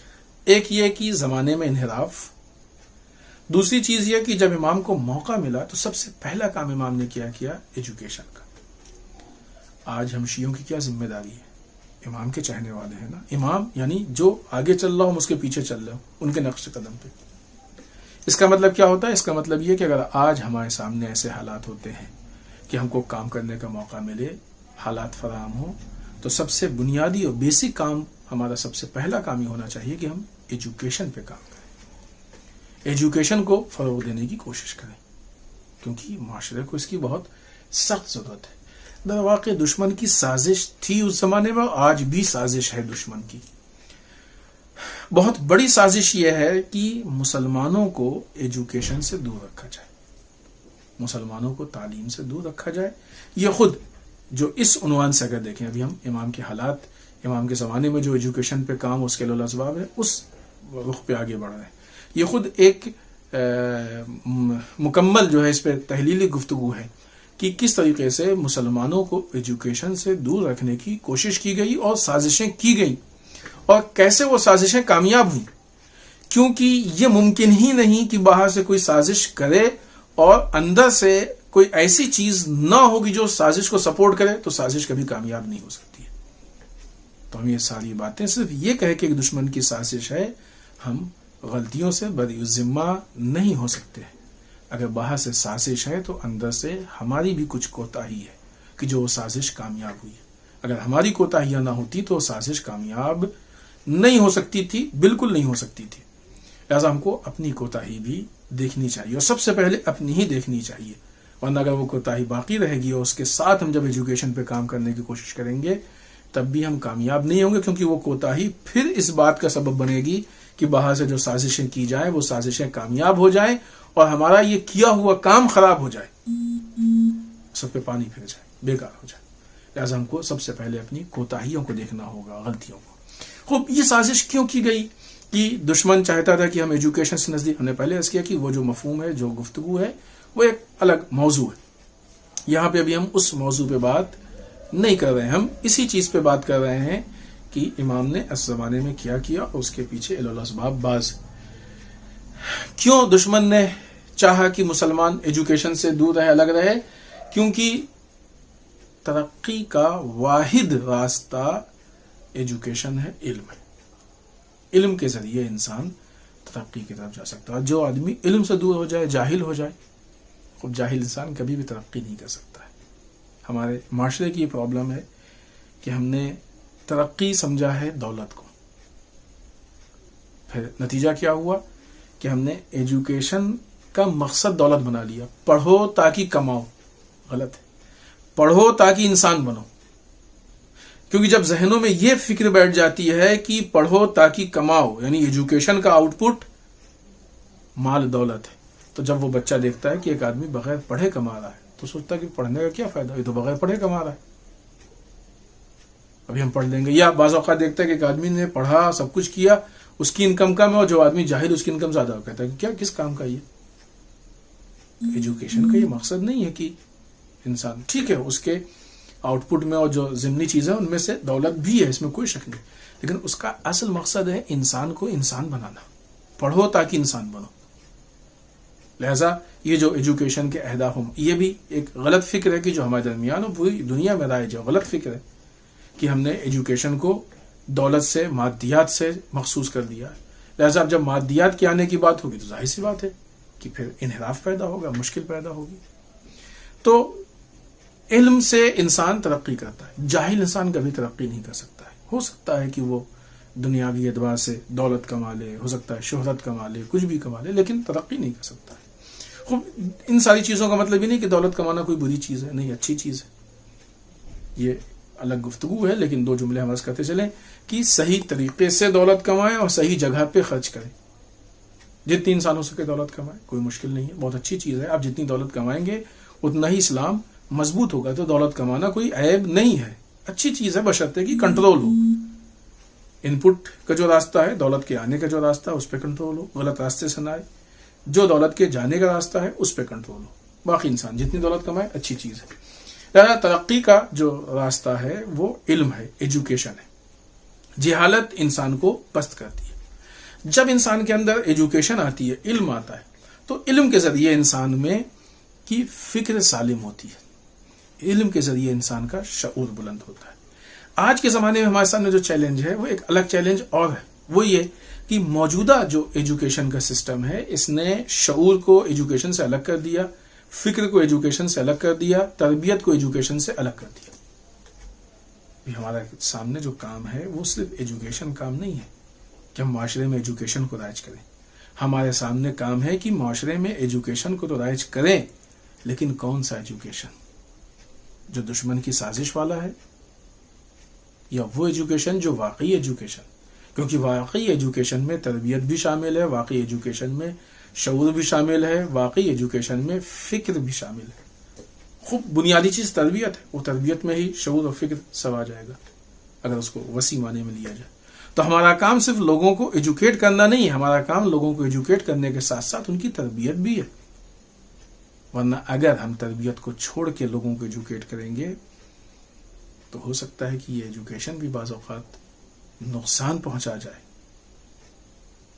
ایک یہ کہ زمانے میں انحراف، دوسری چیز یہ کہ جب امام کو موقع ملا تو سب سے پہلا کام امام نے کیا ایجوکیشن کا۔ آج ہم شیعوں کی کیا ذمہ داری ہے؟ امام کے چاہنے والے ہیں نا، امام یعنی جو آگے چل رہا ہوں اس کے پیچھے چل رہا ہوں، ان کے نقش قدم پہ۔ اس کا مطلب کیا ہوتا ہے؟ اس کا مطلب یہ کہ اگر آج ہمارے سامنے ایسے حالات ہوتے ہیں کہ ہم کو کام کرنے کا موقع ملے، حالات فراہم ہوں، تو سب سے بنیادی اور بیسک کام، ہمارا سب سے پہلا کام یہ ہونا چاہیے کہ ہم ایجوکیشن پہ کام کریں، ایجوکیشن کو فروغ دینے کی کوشش کریں، کیونکہ معاشرے کو اس کی بہت سخت ضرورت ہے۔ در واقع دشمن کی سازش تھی اس زمانے میں، آج بھی سازش ہے دشمن کی۔ بہت بڑی سازش یہ ہے کہ مسلمانوں کو ایجوکیشن سے دور رکھا جائے، مسلمانوں کو تعلیم سے دور رکھا جائے۔ یہ خود جو اس عنوان سے اگر دیکھیں، ابھی ہم امام کے حالات، امام کے زمانے میں جو ایجوکیشن پہ کام اس کے الاسباب ہے، اس رخ پہ آگے بڑھ رہے ہیں۔ یہ خود ایک مکمل جو ہے اس پہ تحلیلی گفتگو ہے کہ کس طریقے سے مسلمانوں کو ایجوکیشن سے دور رکھنے کی کوشش کی گئی اور سازشیں کی گئی، اور کیسے وہ سازشیں کامیاب ہوئیں، کیونکہ یہ ممکن ہی نہیں کہ باہر سے کوئی سازش کرے اور اندر سے کوئی ایسی چیز نہ ہوگی جو سازش کو سپورٹ کرے، تو سازش کبھی کامیاب نہیں ہو سکتی ہے۔ تو ہم یہ ساری باتیں صرف یہ کہہ کے ایک دشمن کی سازش ہے، ہم غلطیوں سے بری الذمہ نہیں ہو سکتے۔ اگر باہر سے سازش ہے تو اندر سے ہماری بھی کچھ کوتاہی ہے کہ جو وہ سازش کامیاب ہوئی ہے۔ اگر ہماری کوتاہیاں نہ ہوتی تو سازش کامیاب نہیں ہو سکتی تھی، بالکل نہیں ہو سکتی تھی۔ لہٰذا ہم کو اپنی کوتاہی بھی دیکھنی چاہیے، اور سب سے پہلے اپنی ہی دیکھنی چاہیے، ورنہ اگر وہ کوتاہی باقی رہے گی اور اس کے ساتھ ہم جب ایجوکیشن پہ کام کرنے کی کوشش کریں گے تب بھی ہم کامیاب نہیں ہوں گے، کیونکہ وہ کوتاہی پھر اس بات کا سبب بنے گی کہ باہر سے جو سازشیں کی جائیں وہ سازشیں کامیاب ہو جائیں اور ہمارا یہ کیا ہوا کام خراب ہو جائے، سب پہ پانی پھر جائے، بیکار ہو جائے۔ لہٰذا ہم کو سب سے پہلے اپنی کوتاہیوں کو دیکھنا ہوگا، غلطیوں کو۔ خوب یہ سازش کیوں کی گئی کہ دشمن چاہتا تھا کہ ہم ایجوکیشن سے نزدیک، ہم نے پہلے عرض کیا کہ وہ جو مفہوم ہے، جو گفتگو ہے، وہ ایک الگ موضوع ہے۔ یہاں پہ ابھی ہم اس موضوع پہ بات نہیں کر رہے ہیں، ہم اسی چیز پہ بات کر رہے ہیں کہ امام نے اس زمانے میں کیا اور اس کے پیچھے الاسباب باز۔ کیوں دشمن نے چاہا کہ مسلمان ایجوکیشن سے دور رہے، الگ رہے؟ کیونکہ ترقی کا واحد راستہ ایجوکیشن ہے، علم ہے۔ علم کے ذریعے انسان ترقی کی طرف جا سکتا ہے۔ جو آدمی علم سے دور ہو جائے، جاہل ہو جائے، خود جاہل انسان کبھی بھی ترقی نہیں کر سکتا ہے۔ ہمارے معاشرے کی یہ پرابلم ہے کہ ہم نے ترقی سمجھا ہے دولت کو، پھر نتیجہ کیا ہوا کہ ہم نے ایجوکیشن کا مقصد دولت بنا لیا۔ پڑھو تاکہ کماؤ، غلط ہے، پڑھو تاکہ انسان بنو۔ کیونکہ جب ذہنوں میں یہ فکر بیٹھ جاتی ہے کہ پڑھو تاکہ کماؤ، یعنی ایجوکیشن کا آؤٹ پٹ مال دولت ہے، تو جب وہ بچہ دیکھتا ہے کہ ایک آدمی بغیر پڑھے کما رہا ہے تو سوچتا ہے کہ پڑھنے کا کیا فائدہ، یہ تو بغیر پڑھے کما رہا ہے، ابھی ہم پڑھ لیں گے۔ یا بعض اوقات دیکھتا ہے کہ ایک آدمی نے پڑھا، سب کچھ کیا، اس کی انکم کم ہے، اور جو آدمی جاہل اس کی انکم زیادہ ہو، کہتا ہے کہ کیا کس کام کا یہ؟ ایجوکیشن کا یہ مقصد نہیں ہے کہ انسان، ٹھیک ہے اس کے آؤٹ پٹ میں اور جو ضمنی چیزیں ان میں سے دولت بھی ہے، اس میں کوئی شک نہیں، لیکن اس کا اصل مقصد ہے انسان کو انسان بنانا. پڑھو تاکہ انسان بنو. لہذا یہ جو ایجوکیشن کے اہداف، یہ بھی ایک غلط فکر ہے کہ جو ہمارے درمیان اور پوری دنیا میں رائج ہے، غلط فکر ہے کہ ہم نے ایجوکیشن کو دولت سے، مادیات سے مخصوص کر دیا ہے. لہذا اب جب مادیات کے آنے کی بات ہوگی تو ظاہر سی بات ہے کہ پھر انحراف پیدا ہوگا، مشکل پیدا ہوگی. تو علم سے انسان ترقی کرتا ہے، جاہل انسان کبھی ترقی نہیں کر سکتا ہے. ہو سکتا ہے کہ وہ دنیاوی اعتبار سے دولت کما لے، ہو سکتا ہے شہرت کما لے، کچھ بھی کما لے، لیکن ترقی نہیں کر سکتا ہے. خوب ان ساری چیزوں کا مطلب یہ نہیں کہ دولت کمانا کوئی بری چیز ہے، نہیں، اچھی چیز ہے. یہ الگ گفتگو ہے، لیکن دو جملے ہم عرض کرتے چلیں کہ صحیح طریقے سے دولت کمائیں اور صحیح جگہ پہ خرچ کریں. جتنی انسان ہو سکے دولت کمائیں، کوئی مشکل نہیں ہے، بہت اچھی چیز ہے. آپ جتنی دولت کمائیں گے اتنا ہی اسلام مضبوط ہوگا. تو دولت کمانا کوئی عیب نہیں ہے، اچھی چیز ہے، بشرطے کہ کنٹرول ہو. ان پٹ کا جو راستہ ہے، دولت کے آنے کا جو راستہ ہے، اس پہ کنٹرول ہو، غلط راستے سے نہ آئے. جو دولت کے جانے کا راستہ ہے اس پہ کنٹرول ہو. باقی انسان جتنی دولت کمائے اچھی چیز ہے. لہذا ترقی کا جو راستہ ہے وہ علم ہے، ایجوکیشن ہے. جہالت انسان کو پست کرتی ہے. جب انسان کے اندر ایجوکیشن آتی ہے، علم آتا ہے، تو علم کے ذریعے انسان میں کی فکر سالم ہوتی ہے. علم کے ذریعے انسان کا شعور بلند ہوتا ہے. آج کے زمانے میں ہمارے سامنے جو چیلنج ہے وہ ایک الگ چیلنج اور ہے. وہ یہ کہ موجودہ جو ایجوکیشن کا سسٹم ہے، اس نے شعور کو ایجوکیشن سے الگ کر دیا، فکر کو ایجوکیشن سے الگ کر دیا، تربیت کو ایجوکیشن سے الگ کر دیا. ہمارے سامنے جو کام ہے وہ صرف ایجوکیشن کام نہیں ہے کہ ہم معاشرے میں ایجوکیشن کو رائج کریں. ہمارے سامنے کام ہے کہ معاشرے میں ایجوکیشن کو تو رائج کریں، لیکن کون سا ایجوکیشن؟ جو دشمن کی سازش والا ہے، یا وہ ایجوکیشن جو واقعی ایجوکیشن؟ کیونکہ واقعی ایجوکیشن میں تربیت بھی شامل ہے، واقعی ایجوکیشن میں شعور بھی شامل ہے، واقعی ایجوکیشن میں فکر بھی شامل ہے. خوب بنیادی چیز تربیت ہے، وہ تربیت میں ہی شعور اور فکر سب آ جائے گا اگر اس کو وسیع معنی میں لیا جائے. تو ہمارا کام صرف لوگوں کو ایجوکیٹ کرنا نہیں ہے، ہمارا کام لوگوں کو ایجوکیٹ کرنے کے ساتھ ساتھ ان کی تربیت بھی ہے. ورنہ اگر ہم تربیت کو چھوڑ کے لوگوں کو ایجوکیٹ کریں گے تو ہو سکتا ہے کہ یہ ایجوکیشن بھی بعض اوقات نقصان پہنچا جائے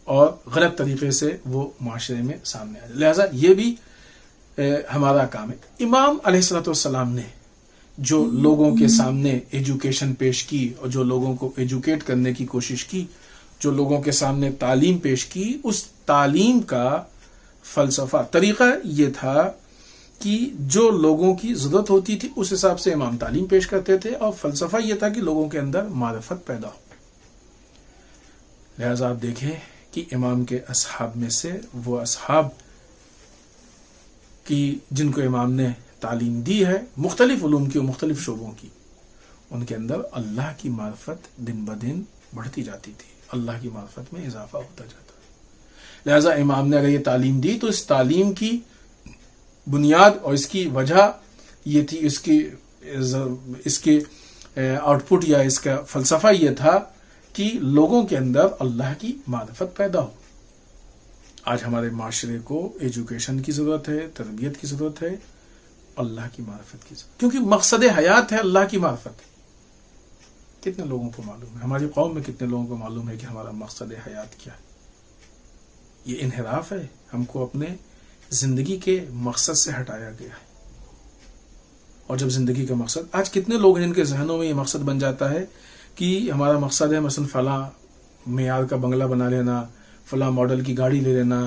اور غلط طریقے سے وہ معاشرے میں سامنے آ جائے. لہذا یہ بھی ہمارا کام ہے. امام علیہ الصلوۃ والسلام نے جو لوگوں کے سامنے ایجوکیشن پیش کی اور جو لوگوں کو ایجوکیٹ کرنے کی کوشش کی، جو لوگوں کے سامنے تعلیم پیش کی، اس تعلیم کا فلسفہ، طریقہ یہ تھا کہ جو لوگوں کی ضرورت ہوتی تھی اس حساب سے امام تعلیم پیش کرتے تھے، اور فلسفہ یہ تھا کہ لوگوں کے اندر معرفت پیدا ہو. لہذا آپ دیکھیں کہ امام کے اصحاب میں سے وہ اصحاب کی جن کو امام نے تعلیم دی ہے مختلف علوم کی اور مختلف شعبوں کی، ان کے اندر اللہ کی معرفت دن بدن بڑھتی جاتی تھی، اللہ کی معرفت میں اضافہ ہوتا جاتا. لہذا امام نے اگر یہ تعلیم دی تو اس تعلیم کی بنیاد اور اس کی وجہ یہ تھی، اس کی آؤٹ پٹ یا اس کا فلسفہ یہ تھا کہ لوگوں کے اندر اللہ کی معرفت پیدا ہو. آج ہمارے معاشرے کو ایجوکیشن کی ضرورت ہے، تربیت کی ضرورت ہے، اللہ کی معرفت کی ضرورت، کیونکہ مقصد حیات ہے اللہ کی معرفت. کتنے لوگوں کو معلوم ہے، ہماری قوم میں کتنے لوگوں کو معلوم ہے کہ ہمارا مقصد حیات کیا ہے؟ یہ انحراف ہے، ہم کو اپنے زندگی کے مقصد سے ہٹایا گیا ہے. اور جب زندگی کا مقصد، آج کتنے لوگ ہیں جن کے ذہنوں میں یہ مقصد بن جاتا ہے کہ ہمارا مقصد ہے مثلا فلاں معیار کا بنگلہ بنا لینا، فلاں ماڈل کی گاڑی لے لینا،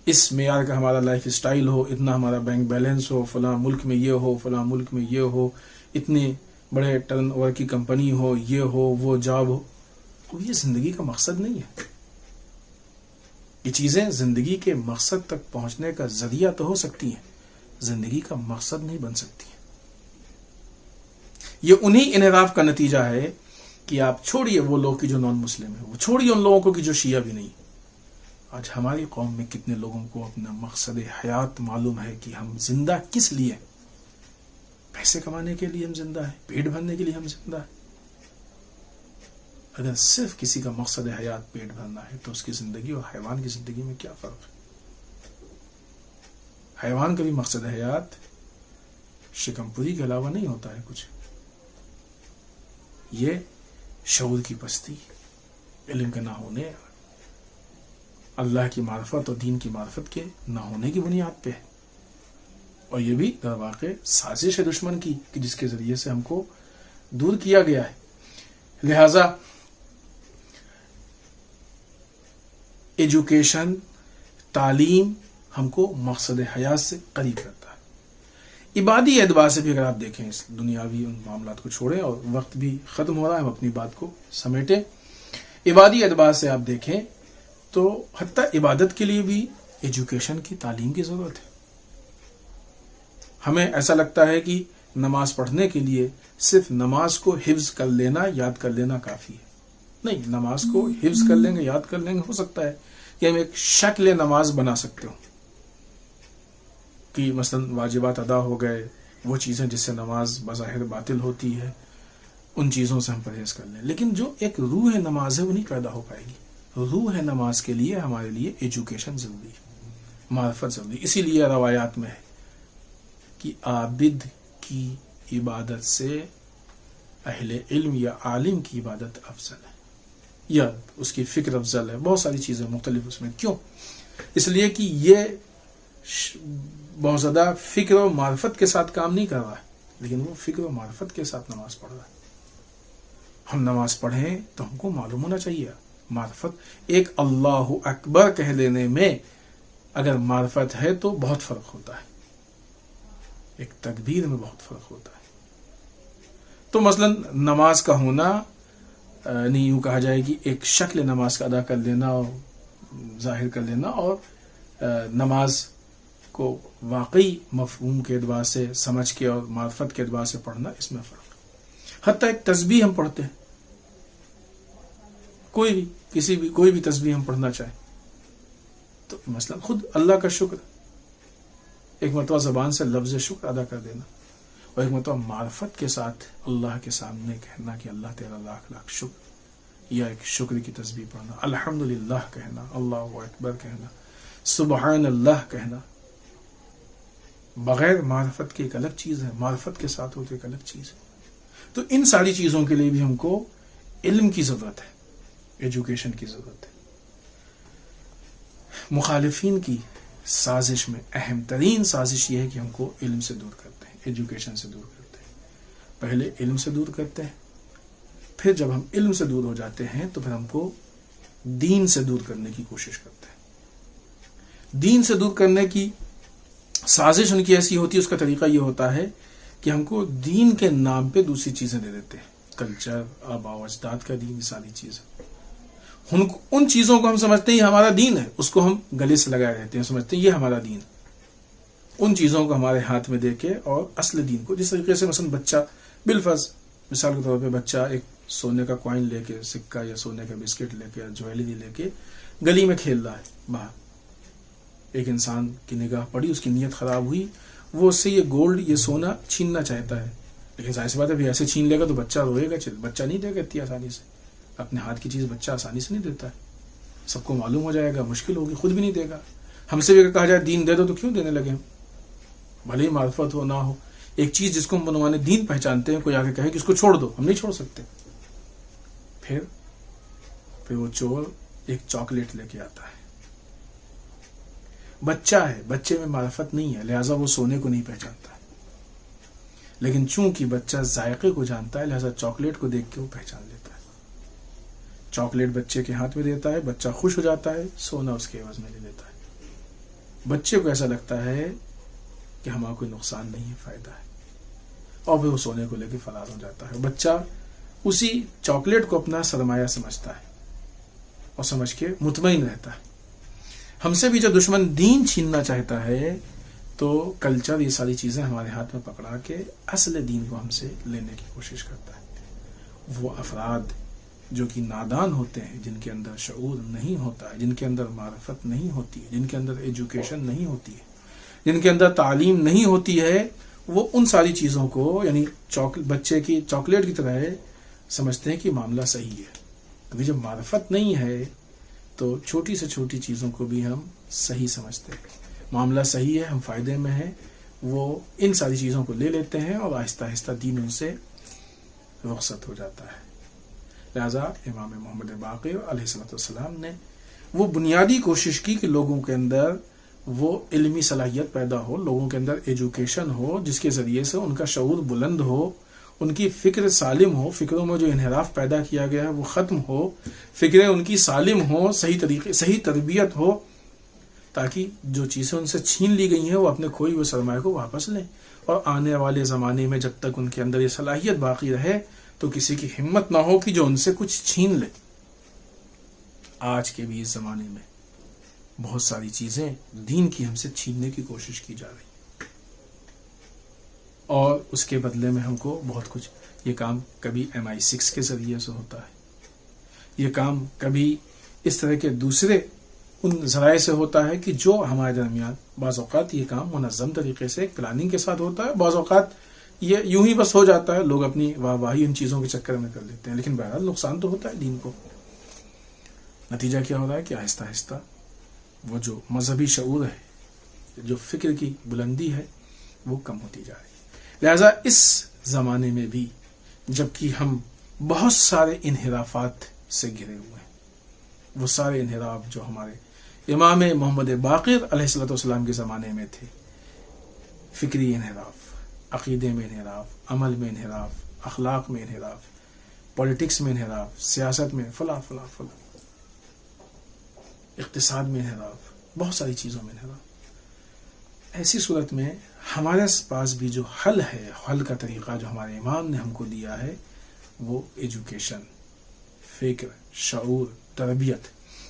اس معیار کا ہمارا لائف اسٹائل ہو، اتنا ہمارا بینک بیلنس ہو، فلاں ملک میں یہ ہو، فلاں ملک میں یہ ہو، اتنے بڑے ٹرن اوور کی کمپنی ہو، یہ ہو، وہ جاب ہو. یہ زندگی کا مقصد نہیں ہے. یہ چیزیں زندگی کے مقصد تک پہنچنے کا ذریعہ تو ہو سکتی ہیں، زندگی کا مقصد نہیں بن سکتی ہیں. یہ انہی انحراف کا نتیجہ ہے کہ آپ چھوڑیے وہ لوگ کی جو نان مسلم ہیں، وہ چھوڑیے ان لوگوں کو کہ جو شیعہ بھی نہیں. آج ہماری قوم میں کتنے لوگوں کو اپنا مقصد حیات معلوم ہے کہ ہم زندہ کس لیے؟ پیسے کمانے کے لیے ہم زندہ ہیں، پیٹ بھرنے کے لیے ہم زندہ ہیں. اگر صرف کسی کا مقصد حیات پیٹ بھرنا ہے تو اس کی زندگی اور حیوان کی زندگی میں کیا فرق ہے؟ حیوان کا بھی مقصد حیات شکم پوری کے علاوہ نہیں ہوتا ہے کچھ. یہ شعور کی پستی، علم کے نہ ہونے، اللہ کی معرفت اور دین کی معرفت کے نہ ہونے کی بنیاد پہ ہے. اور یہ بھی در واقع سازش ہے دشمن کی کہ جس کے ذریعے سے ہم کو دور کیا گیا ہے. لہذا ایجوکیشن، تعلیم ہم کو مقصد حیات سے قریب کرتا ہے. عبادی اعتبار سے بھی اگر آپ دیکھیں، اس دنیاوی ان معاملات کو چھوڑیں، اور وقت بھی ختم ہو رہا ہے، ہم اپنی بات کو سمیٹیں. عبادی اعتبار سے آپ دیکھیں تو حتیٰ عبادت کے لیے بھی ایجوکیشن کی، تعلیم کی ضرورت ہے. ہمیں ایسا لگتا ہے کہ نماز پڑھنے کے لیے صرف نماز کو حفظ کر لینا، یاد کر لینا کافی ہے. نہیں، نماز کو حفظ کر لیں گے، یاد کر لیں گے، ہو سکتا ہے کہ ہم ایک شکل نماز بنا سکتے ہوں کہ مثلا واجبات ادا ہو گئے، وہ چیزیں جس سے نماز بظاہر باطل ہوتی ہے ان چیزوں سے ہم پرہیز کر لیں. لیکن جو ایک روح نماز ہے وہ نہیں پیدا ہو پائے گی. روح نماز کے لیے ہمارے لیے ایجوکیشن ضروری ہے، معرفت ضروری. اسی لیے روایات میں ہے کہ عابد کی عبادت سے اہل علم یا عالم کی عبادت افضل ہے، یا اس کی فکر افضل ہے. بہت ساری چیزیں مختلف اس میں. کیوں؟ اس لیے کہ یہ بہت زیادہ فکر و معرفت کے ساتھ کام نہیں کر رہا ہے، لیکن وہ فکر و معرفت کے ساتھ نماز پڑھ رہا ہے. ہم نماز پڑھیں تو ہم کو معلوم ہونا چاہیے معرفت. ایک اللہ اکبر کہہ لینے میں اگر معرفت ہے تو بہت فرق ہوتا ہے، ایک تکبیر میں بہت فرق ہوتا ہے. تو مثلا نماز کا ہونا نہیں یوں کہا جائے کہ ایک شکل نماز کا ادا کر لینا اور ظاہر کر لینا، اور نماز کو واقعی مفہوم کے اعتبار سے سمجھ کے اور معرفت کے اعتبار سے پڑھنا، اس میں فرق. حتیٰ ایک تسبیح ہم پڑھتے ہیں، کوئی بھی تسبیح ہم پڑھنا چاہیں تو مثلا خود اللہ کا شکر، ایک مرتبہ زبان سے لفظ شکر ادا کر دینا، اور ایک مرتبہ معرفت کے ساتھ اللہ کے سامنے کہنا کہ اللہ تیرا لاکھ لاکھ شکر، یا ایک شکر کی تسبیح پڑھنا، الحمدللہ کہنا، اللہ اکبر کہنا، سبحان اللہ کہنا. بغیر معرفت کی ایک الگ چیز ہے، معرفت کے ساتھ ہوتے ایک الگ چیز ہے. تو ان ساری چیزوں کے لیے بھی ہم کو علم کی ضرورت ہے، ایجوکیشن کی ضرورت ہے. مخالفین کی سازش میں اہم ترین سازش یہ ہے کہ ہم کو علم سے دور کرتے ہیں، ایجوکیشن سے دور کرتے ہیں. پہلے علم سے دور کرتے ہیں، پھر جب ہم علم سے دور ہو جاتے ہیں تو پھر ہم کو دین سے دور کرنے کی کوشش کرتے ہیں. دین سے دور کرنے کی سازش ان کی ایسی ہوتی ہے، اس کا طریقہ یہ ہوتا ہے کہ ہم کو دین کے نام پہ دوسری چیزیں دے دیتے ہیں، کلچر، آباء و اجداد کا دین، یہ ساری چیزیں. ان چیزوں کو ہم سمجھتے ہیں یہ ہمارا دین ہے، اس کو ہم گلے سے لگائے رہتے ہیں، سمجھتے ہیں یہ ہمارا دین. ان چیزوں کو ہمارے ہاتھ میں دے کے اور اصل دین کو، جس طریقے سے مثلا بچہ بالفرض مثال کے طور پہ بچہ ایک سونے کا کوائن لے کے، سکہ یا سونے کا بسکٹ لے کے، جویلری لے کے گلی میں کھیل رہا ہے باہر. ایک انسان کی نگاہ پڑی، اس کی نیت خراب ہوئی، وہ اس سے یہ گولڈ، یہ سونا چھیننا چاہتا ہے. لیکن ظاہر سی بات ہے بھی ایسے چھین لے گا تو بچہ روئے گا، بچہ نہیں دے گا اتنی آسانی سے. اپنے ہاتھ کی چیز بچہ آسانی سے نہیں دیتا ہے، سب کو معلوم ہو جائے گا، مشکل ہوگی، خود بھی نہیں دے گا. ہم سے بھی اگر کہا جائے دین دے دو تو کیوں دینے لگے ہم، بھلے ہی معرفت ہو نہ ہو. ایک چیز جس کو ہم بنوانے دین پہچانتے ہیں، کوئی آگے کہے کہ اس کو چھوڑ دو، ہم نہیں چھوڑ سکتے. پھر وہ چور ایک چاکلیٹ لے کے آتا ہے. بچہ ہے، بچے میں معرفت نہیں ہے، لہٰذا وہ سونے کو نہیں پہچانتا ہے. لیکن چونکہ بچہ ذائقے کو جانتا ہے، لہٰذا چاکلیٹ کو دیکھ کے وہ پہچان لیتا ہے. چاکلیٹ بچے کے ہاتھ میں دیتا ہے، بچہ خوش ہو جاتا ہے، سونا اس کے عوض میں لے لیتا ہے. بچے کو ایسا لگتا ہے کہ ہمارا کوئی نقصان نہیں ہے، فائدہ ہے، اور پھر وہ سونے کو لے کے فرار ہو جاتا ہے. بچہ اسی چاکلیٹ کو اپنا سرمایہ سمجھتا ہے اور سمجھ کے مطمئن رہتا ہے. ہم سے بھی جب دشمن دین چھیننا چاہتا ہے تو کلچر، یہ ساری چیزیں ہمارے ہاتھ میں پکڑا کے اصل دین کو ہم سے لینے کی کوشش کرتا ہے. وہ افراد جو کہ نادان ہوتے ہیں، جن کے اندر شعور نہیں ہوتا ہے، جن کے اندر معرفت نہیں ہوتی ہے، جن کے اندر ایجوکیشن نہیں ہوتی ہے، جن کے اندر تعلیم نہیں ہوتی ہے، وہ ان ساری چیزوں کو یعنی بچے کی چاکلیٹ کی طرح سمجھتے ہیں کہ معاملہ صحیح ہے. کیونکہ جب معرفت نہیں ہے تو چھوٹی سے چھوٹی چیزوں کو بھی ہم صحیح سمجھتے ہیں. معاملہ صحیح ہے، ہم فائدے میں ہیں، وہ ان ساری چیزوں کو لے لیتے ہیں اور آہستہ آہستہ دین ان سے رخصت ہو جاتا ہے۔ لہذا امام محمد باقر علیہ السلام نے وہ بنیادی کوشش کی کہ لوگوں کے اندر وہ علمی صلاحیت پیدا ہو، لوگوں کے اندر ایجوکیشن ہو، جس کے ذریعے سے ان کا شعور بلند ہو، ان کی فکر سالم ہو، فکروں میں جو انحراف پیدا کیا گیا ہے وہ ختم ہو، فکریں ان کی سالم ہو، صحیح تربیت ہو، تاکہ جو چیزیں ان سے چھین لی گئی ہیں وہ اپنے کھوئی ہوئے سرمایہ کو واپس لیں، اور آنے والے زمانے میں جب تک ان کے اندر یہ صلاحیت باقی رہے تو کسی کی ہمت نہ ہو کہ جو ان سے کچھ چھین لے۔ آج کے بھی اس زمانے میں بہت ساری چیزیں دین کی ہم سے چھیننے کی کوشش کی جا رہی، اور اس کے بدلے میں ہم کو بہت کچھ، یہ کام کبھی MI6 کے ذریعے سے ہوتا ہے، یہ کام کبھی اس طرح کے دوسرے ان ذرائع سے ہوتا ہے کہ جو ہمارے درمیان بعض اوقات یہ کام منظم طریقے سے ایک پلاننگ کے ساتھ ہوتا ہے، بعض اوقات یہ یوں ہی بس ہو جاتا ہے، لوگ اپنی واہی ان چیزوں کے چکر میں کر لیتے ہیں، لیکن بہرحال نقصان تو ہوتا ہے دین کو۔ نتیجہ کیا ہو رہا ہے کہ آہستہ آہستہ وہ جو مذہبی شعور ہے، جو فکر کی بلندی ہے، وہ کم ہوتی جا رہی ہے۔ لہذا اس زمانے میں بھی جبکہ ہم بہت سارے انحرافات سے گھرے ہوئے ہیں، وہ سارے انحراف جو ہمارے امام محمد باقر علیہ السلام کے زمانے میں تھے، فکری انحراف، عقیدے میں انحراف، عمل میں انحراف، اخلاق میں انحراف، پولیٹکس میں انحراف، سیاست میں فلاں فلاں فلاں، اقتصاد میں انحراف، بہت ساری چیزوں میں انحراف۔ ایسی صورت میں ہمارے پاس بھی جو حل ہے، حل کا طریقہ جو ہمارے امام نے ہم کو دیا ہے، وہ ایجوکیشن، فکر، شعور، تربیت،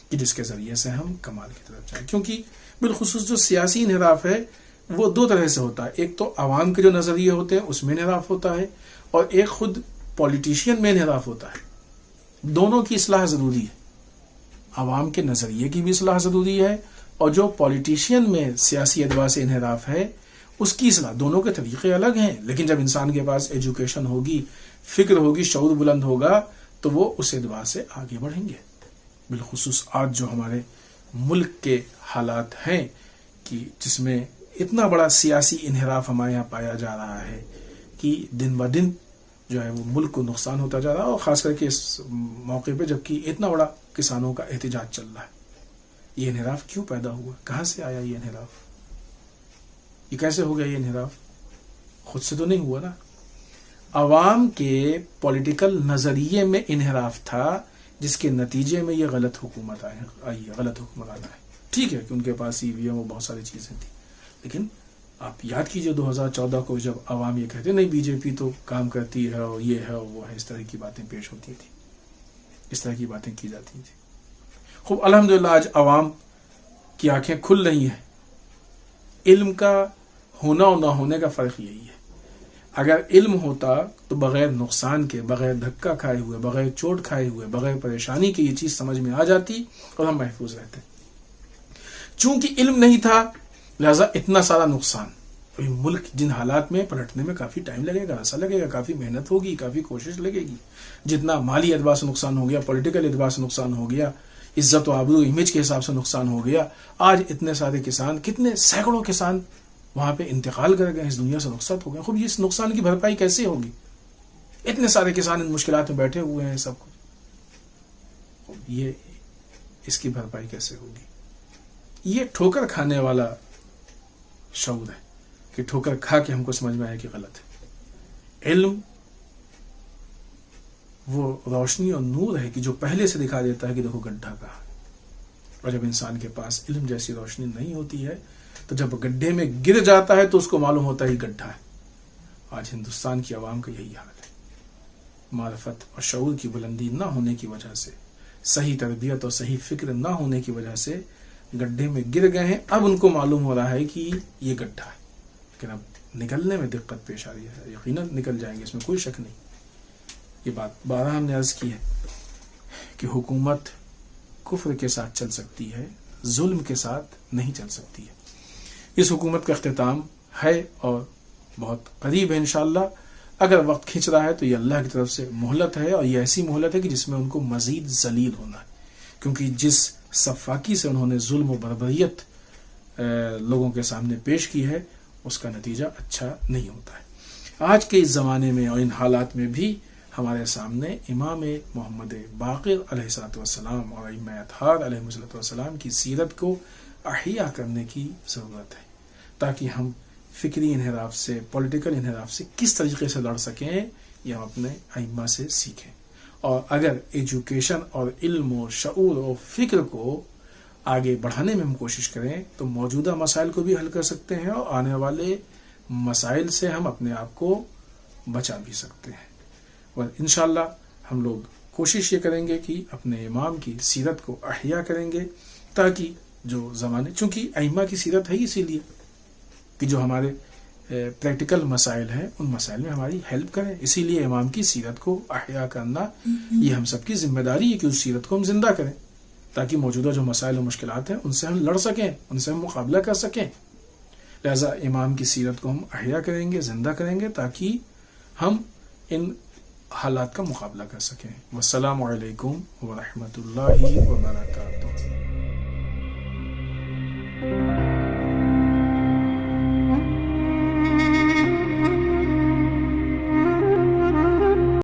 کہ جس کے ذریعے سے ہم کمال کی طرف جائیں۔ کیونکہ بالخصوص جو سیاسی انحراف ہے وہ دو طرح سے ہوتا ہے، ایک تو عوام کے جو نظریے ہوتے ہیں اس میں انحراف ہوتا ہے، اور ایک خود پولیٹیشین میں انحراف ہوتا ہے۔ دونوں کی اصلاح ضروری ہے، عوام کے نظریے کی بھی اصلاح ضروری ہے، اور جو پولیٹیشین میں سیاسی اعتبار سے انحراف ہے اس کی اصلاح۔ دونوں کے طریقے الگ ہیں، لیکن جب انسان کے پاس ایجوکیشن ہوگی، فکر ہوگی، شعور بلند ہوگا تو وہ اس اعتبار سے آگے بڑھیں گے۔ بالخصوص آج جو ہمارے ملک کے حالات ہیں کہ جس میں اتنا بڑا سیاسی انحراف ہمارے یہاں پایا جا رہا ہے کہ دن بہ دن جو ہے وہ ملک کو نقصان ہوتا جا رہا ہے، اور خاص کر کے اس موقع پہ جبکہ اتنا بڑا کسانوں کا احتجاج چل رہا ہے۔ یہ انحراف کیوں پیدا ہوا؟ کہاں سے آیا یہ انحراف؟ یہ کیسے ہو گیا یہ انحراف؟ خود سے تو نہیں ہوا نا، عوام کے پولیٹیکل نظریے میں انحراف تھا، جس کے نتیجے میں یہ غلط حکومت آئی ہے، غلط حکمران آئے۔ ٹھیک ہے کہ ان کے پاس EVM وہ بہت ساری چیزیں تھیں، لیکن آپ یاد کیجئے 2014 کو جب عوام یہ کہتے نہیں BJP تو کام کرتی ہے اور یہ ہے اور وہ ہے، اس طرح کی باتیں پیش ہوتی تھی، اس طرح کی باتیں کی جاتی تھی۔ خوب الحمدللہ آج عوام کی آنکھیں کھل رہی ہیں۔ علم کا ہونا اور نہ ہونے کا فرق یہی ہے۔ اگر علم ہوتا تو بغیر نقصان کے، بغیر دھکا کھائے ہوئے، بغیر چوٹ کھائے ہوئے، بغیر پریشانی کے یہ چیز سمجھ میں آ جاتی اور ہم محفوظ رہتے۔ چونکہ علم نہیں تھا لہذا اتنا سارا نقصان۔ ملک جن حالات میں پلٹنے میں کافی ٹائم لگے گا، عرصہ لگے گا، کافی محنت ہوگی، کافی کوشش لگے گی۔ جتنا مالی اعتبار سے نقصان ہو گیا، پولیٹیکل اعتبار سے نقصان ہو گیا، عزت و آبرو امیج کے حساب سے نقصان ہو گیا، آج اتنے سارے کسان، کتنے سینکڑوں کسان وہاں پہ انتقال کر گئے، اس دنیا سے رخصت ہو گئے۔ خوب اس نقصان کی بھرپائی کیسے ہوگی؟ اتنے سارے کسان ان مشکلات میں بیٹھے ہوئے ہیں، سب کچھ، یہ اس کی بھرپائی کیسے ہوگی؟ یہ ٹھوکر کھانے والا شعور ہے کہ ٹھوکر کھا کے ہم کو سمجھ میں آئے کہ غلط ہے۔ علم وہ روشنی اور نور ہے کہ جو پہلے سے دکھا دیتا ہے کہ دیکھو گڈھا کہاں ہے، اور جب انسان کے پاس علم جیسی روشنی نہیں ہوتی ہے تو جب گڈھے میں گر جاتا ہے تو اس کو معلوم ہوتا ہے کہ گڈھا ہے۔ آج ہندوستان کی عوام کا یہی حال ہے، معرفت اور شعور کی بلندی نہ ہونے کی وجہ سے، صحیح تربیت اور صحیح فکر نہ ہونے کی وجہ سے گڈھے میں گر گئے ہیں۔ اب ان کو معلوم ہو رہا ہے کہ یہ گڈھا ہے، لیکن اب نکلنے میں دقت پیش آ رہی ہے۔ یقیناً نکل جائیں گے، اس میں کوئی شک نہیں۔ یہ بات بارہ ہم نے عرض کی ہے کہ حکومت کفر کے ساتھ چل سکتی ہے، ظلم کے ساتھ نہیں چل سکتی ہے۔ اس حکومت کا اختتام ہے اور بہت قریب ہے انشاءاللہ۔ اگر وقت کھنچ رہا ہے تو یہ اللہ کی طرف سے مہلت ہے، اور یہ ایسی مہلت ہے کہ جس میں ان کو مزید ذلیل ہونا ہے، کیونکہ جس صفاقی سے انہوں نے ظلم و بربریت لوگوں کے سامنے پیش کی ہے اس کا نتیجہ اچھا نہیں ہوتا ہے۔ آج کے اس زمانے میں اور ان حالات میں بھی ہمارے سامنے امام محمد باقر علیہ السلام اور ائمہ اطہار علیہ السلام کی سیرت کو احیا کرنے کی ضرورت ہے، تاکہ ہم فکری انحراف سے، پولیٹیکل انحراف سے کس طریقے سے لڑ سکیں یہ ہم اپنے ائمہ سے سیکھیں. اور اگر ایجوکیشن اور علم و شعور و فکر کو آگے بڑھانے میں ہم کوشش کریں تو موجودہ مسائل کو بھی حل کر سکتے ہیں اور آنے والے مسائل سے ہم اپنے آپ کو بچا بھی سکتے ہیں. اور انشاءاللہ ہم لوگ کوشش یہ کریں گے کہ اپنے امام کی سیرت کو احیا کریں گے، تاکہ جو زمانے، چونکہ ائمہ کی سیرت ہے اسی لیے کہ جو ہمارے پریکٹیکل مسائل ہیں ان مسائل میں ہماری ہیلپ کریں. اسی لیے امام کی سیرت کو احیا کرنا یہ ہم سب کی ذمہ داری ہے کہ اس سیرت کو ہم زندہ کریں، تاکہ موجودہ جو مسائل و مشکلات ہیں ان سے ہم لڑ سکیں، ان سے ہم مقابلہ کر سکیں. لہذا امام کی سیرت کو ہم احیا کریں گے، زندہ کریں گے، تاکہ ہم ان حالات کا مقابلہ کر سکیں. والسلام علیکم ورحمۃ اللہ وبرکاتہ.